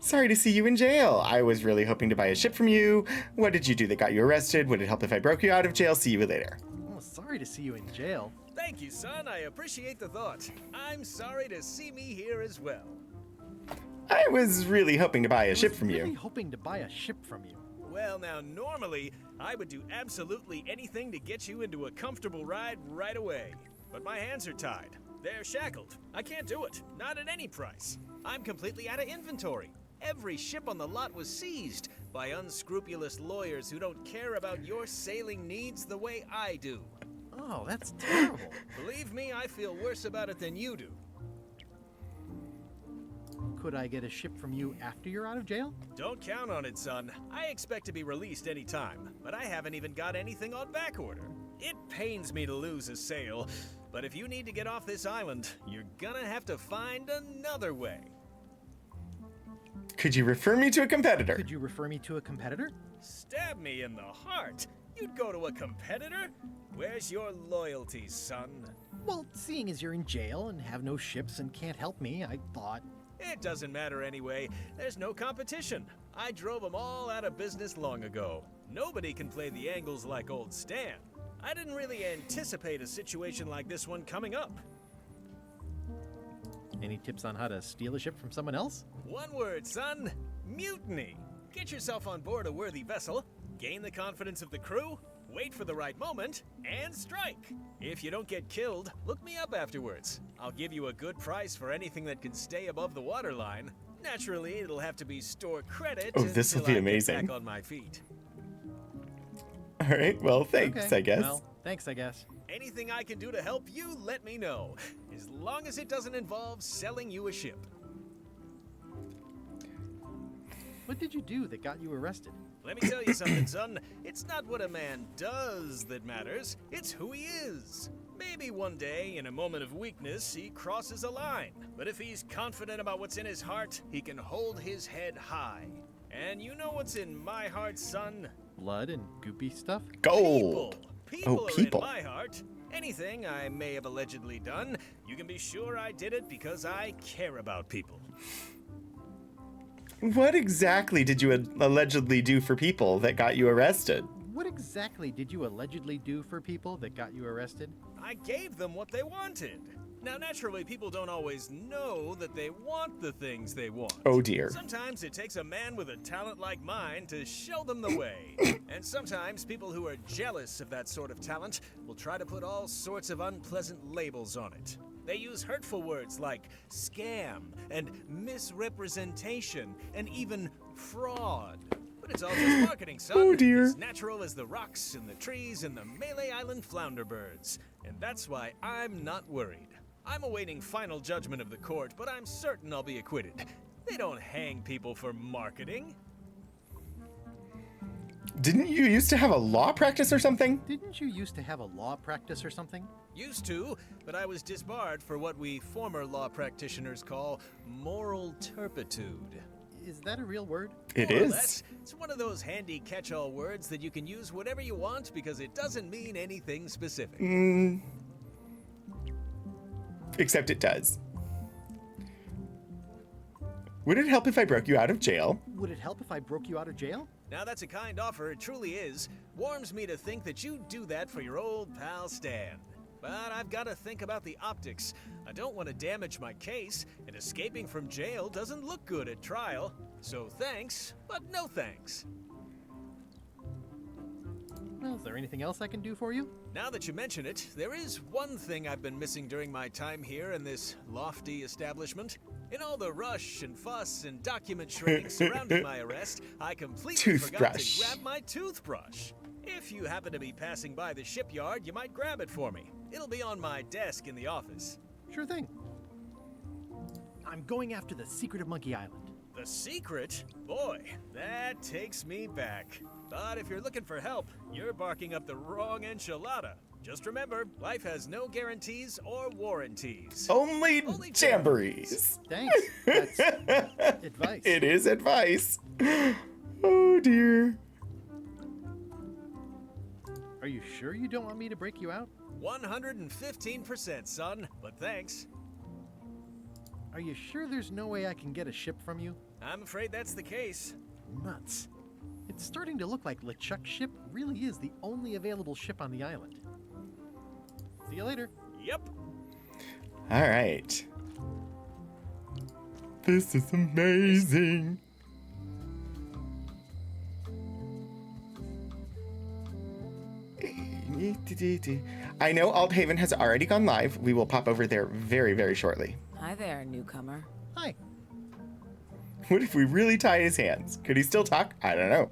Sorry to see you in jail. I was really hoping to buy a ship from you. What did you do that got you arrested? Would it help if I broke you out of jail? See you later. Oh, sorry to see you in jail. Thank you, son. I appreciate the thought. I'm sorry to see me here as well. I was really hoping to buy a ship from Really you. hoping to buy a ship from you. Well, now, normally, I would do absolutely anything to get you into a comfortable ride right away. But my hands are tied. They're shackled. I can't do it. Not at any price. I'm completely out of inventory. Every ship on the lot was seized by unscrupulous lawyers who don't care about your sailing needs the way I do. Oh, that's terrible. Believe me, I feel worse about it than you do. Could I get a ship from you after you're out of jail? Don't count on it, son. I expect to be released any time, but I haven't even got anything on back order. It pains me to lose a sale, But if you need to get off this island, you're gonna have to find another way. Could you refer me to a competitor? Could you refer me to a competitor? Stab me in the heart. You'd go to a competitor? Where's your loyalty, son? Well, seeing as you're in jail and have no ships and can't help me, I thought... It doesn't matter anyway. There's no competition. I drove them all out of business long ago. Nobody can play the angles like old Stan. I didn't really anticipate a situation like this one coming up. Any tips on how to steal a ship from someone else? One word, son. Mutiny. Get yourself on board a worthy vessel, gain the confidence of the crew, wait for the right moment, and strike. If you don't get killed, look me up afterwards. I'll give you a good price for anything that can stay above the waterline. Naturally, it'll have to be store credit. Oh, this will until be I get amazing. back on my feet. All right, well, thanks, Okay, I guess. Well, thanks, I guess. Anything I can do to help you, let me know. As long as it doesn't involve selling you a ship. What did you do that got you arrested? Let me tell you something, son. It's not what a man does that matters. It's who he is. Maybe one day, in a moment of weakness, he crosses a line. But if he's confident about what's in his heart, he can hold his head high. And you know what's in my heart, son? Blood and goopy stuff? Gold. People Oh, people. are in my heart. Anything I may have allegedly done, you can be sure I did it because I care about people. What exactly did you allegedly do for people that got you arrested? What exactly did you allegedly do for people that got you arrested? I gave them what they wanted. Now, naturally, people don't always know that they want the things they want. Oh, dear. Sometimes it takes a man with a talent like mine to show them the way. And sometimes people who are jealous of that sort of talent will try to put all sorts of unpleasant labels on it. They use hurtful words like scam and misrepresentation and even fraud. But it's all just marketing, son. Oh, dear. As natural as the rocks and the trees and the Melee Island flounder birds. And that's why I'm not worried. I'm awaiting final judgment of the court, but I'm certain I'll be acquitted. They don't hang people for marketing. Didn't you used to have a law practice or something? Didn't you used to have a law practice or something? Used to, but I was disbarred for what we former law practitioners call moral turpitude. Is that a real word? It More or is. less. It's one of those handy catch-all words that you can use whatever you want because it doesn't mean anything specific. Except it does. Would it help if I broke you out of jail? Would it help if I broke you out of jail? Now that's a kind offer, it truly is. Warms me to think that you'd do that for your old pal Stan. But I've got to think about the optics. I don't want to damage my case, and escaping from jail doesn't look good at trial. So thanks, but no thanks. Well, is there anything else I can do for you? Now that you mention it, there is one thing I've been missing during my time here in this lofty establishment. In all the rush and fuss and document shredding surrounding my arrest, I completely forgot to Toothbrush. grab my toothbrush. If you happen to be passing by the shipyard, you might grab it for me. It'll be on my desk in the office. Sure thing. I'm going after the secret of Monkey Island. The secret? Boy, that takes me back. But if you're looking for help, you're barking up the wrong enchilada. Just remember, life has no guarantees or warranties. Only jamborees. Thanks. That's advice. It is advice. Oh, dear. Are you sure you don't want me to break you out? 115%, son, but thanks. Are you sure there's no way I can get a ship from you? I'm afraid that's the case. Nuts. It's starting to look like LeChuck's ship really is the only available ship on the island. See you later. Yep. All right. This is amazing. I know Althaven has already gone live. We will pop over there very, very shortly. Hi there, newcomer. Hi. What if we really tie his hands? Could he still talk? I don't know.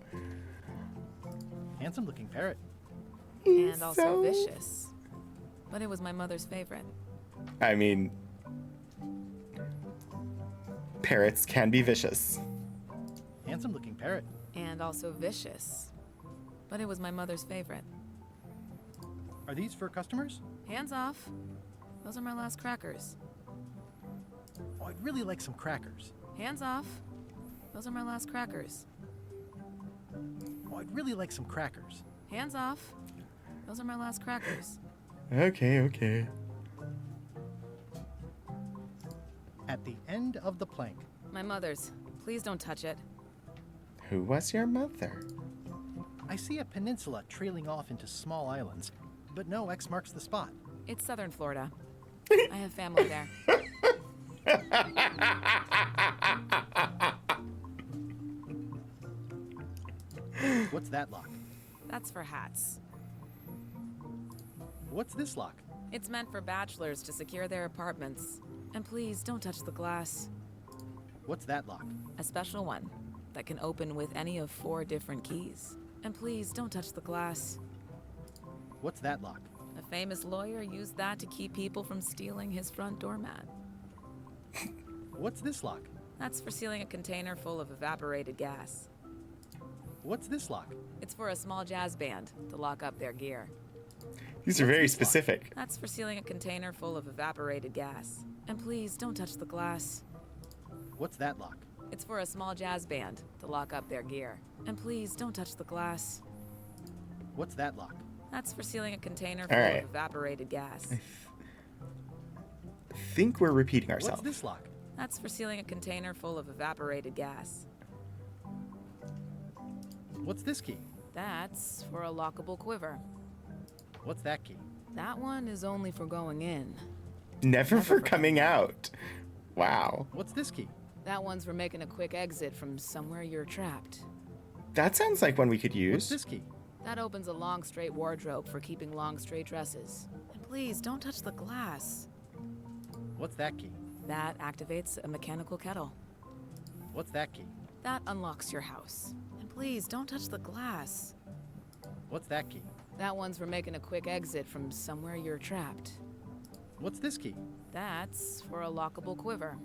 Handsome looking parrot. And also vicious. But it was my mother's favorite. I mean, parrots can be vicious. Handsome looking parrot. And also vicious. But it was my mother's favorite. Are these for customers? Hands off. Those are my last crackers. Oh, I'd really like some crackers. Hands off. Those are my last crackers. Oh, I'd really like some crackers. Hands off. Those are my last crackers. Okay, okay. At the end of the plank. My mother's. Please don't touch it. Who was your mother? I see a peninsula trailing off into small islands, but no X marks the spot. It's southern Florida. I have family there. What's that lock? That's for hats. What's this lock? It's meant for bachelors to secure their apartments. And please don't touch the glass. What's that lock? A special one that can open with any of 4 different keys. And please don't touch the glass. What's that lock? A famous lawyer used that to keep people from stealing his front doormat. What's this lock? That's for sealing a container full of evaporated gas. What's this lock? It's for a small jazz band to lock up their gear. These are very specific. That's for sealing a container full of evaporated gas. And please don't touch the glass. What's that lock? It's for a small jazz band to lock up their gear. And please don't touch the glass. What's that lock? That's for sealing a container full right. of evaporated gas. I think we're repeating ourselves. What's this lock? That's for sealing a container full of evaporated gas. What's this key? That's for a lockable quiver. What's that key? That one is only for going in. Never for coming out. Wow. What's this key? That one's for making a quick exit from somewhere you're trapped. That sounds like one we could use. What's this key? That opens a long straight wardrobe for keeping long straight dresses. And please don't touch the glass. What's that key? That activates a mechanical kettle. What's that key? That unlocks your house. And please don't touch the glass. What's that key? That one's for making a quick exit from somewhere you're trapped. What's this key? That's for a lockable quiver.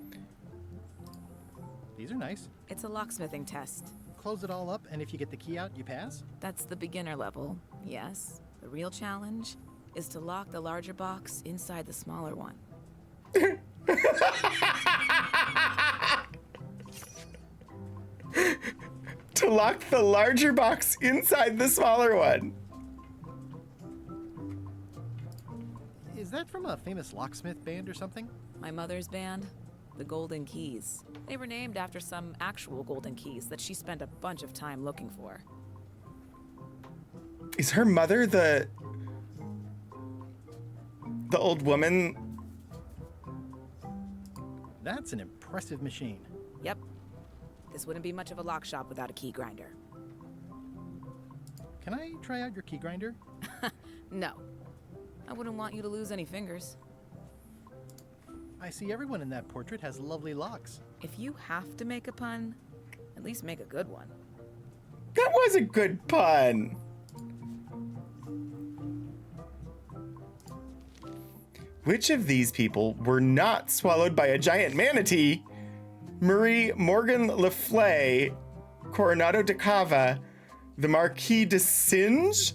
These are nice. It's a locksmithing test. Close it all up, and if you get the key out, you pass? That's the beginner level, yes. The real challenge is to lock the larger box inside the smaller one. To lock the larger box inside the smaller one. Is that from a famous locksmith band or something? My mother's band, the Golden Keys. They were named after some actual golden keys that she spent a bunch of time looking for. Is her mother the old woman? That's an impressive machine. Yep. This wouldn't be much of a lock shop without a key grinder. Can I try out your key grinder? No. I wouldn't want you to lose any fingers. I see everyone in that portrait has lovely locks. If you have to make a pun, at least make a good one. That was a good pun. Which of these people were not swallowed by a giant manatee? Marie Morgan Le Fay, Coronado de Cava, the Marquis de Singe?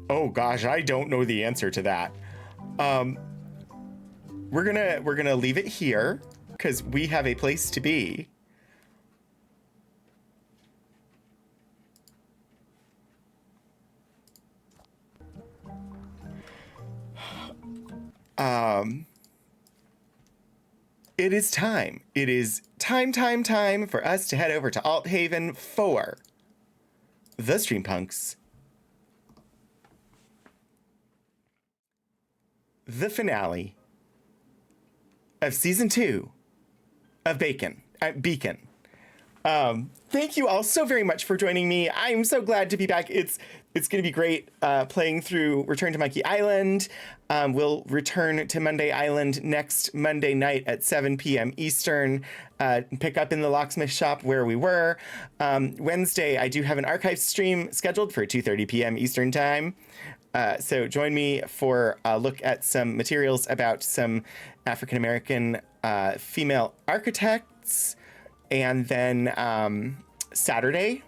Oh gosh, I don't know the answer to that. We're gonna leave it here because we have a place to be. It is time. It is time for us to head over to Althaven for the Streampunks. The finale of season 2 of Beacon. Thank you all so very much for joining me. I'm so glad to be back. It's going to be great playing through Return to Monkey Island. We'll return to Monday Island next Monday night at 7 p.m. Eastern. Pick up in the locksmith shop where we were. Wednesday, I do have an archive stream scheduled for 2:30 p.m. Eastern time. So join me for a look at some materials about some African-American female architects. And then Saturday,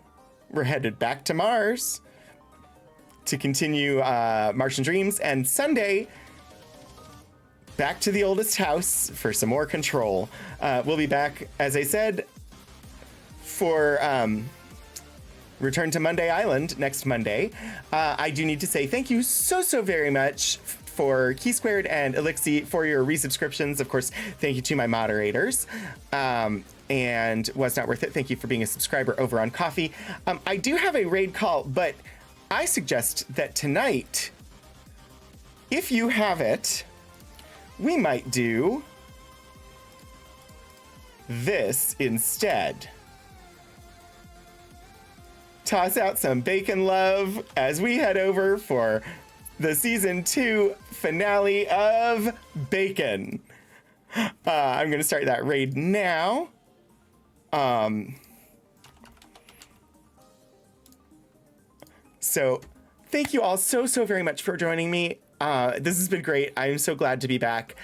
we're headed back to Mars. to continue Martian Dreams, and Sunday, back to the oldest house for some more Control. We'll be back, as I said, for Return to Monday Island next Monday. I do need to say thank you so very much for Key Squared and Elixir for your resubscriptions. Of course, thank you to my moderators. And Was Not Worth It, thank you for being a subscriber over on Coffee. I do have a raid call, but I suggest that tonight, if you have it, we might do this instead. Toss out some bacon love as we head over for the season 2 finale of Bacon. I'm going to start that raid now. So thank you all so very much for joining me. This has been great. I'm so glad to be back.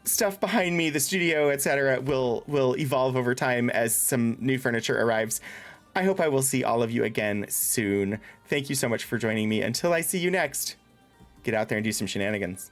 Stuff behind me, the studio, etc., will evolve over time as some new furniture arrives. I hope I will see all of you again soon. Thank you so much for joining me. Until I see you next, get out there and do some shenanigans.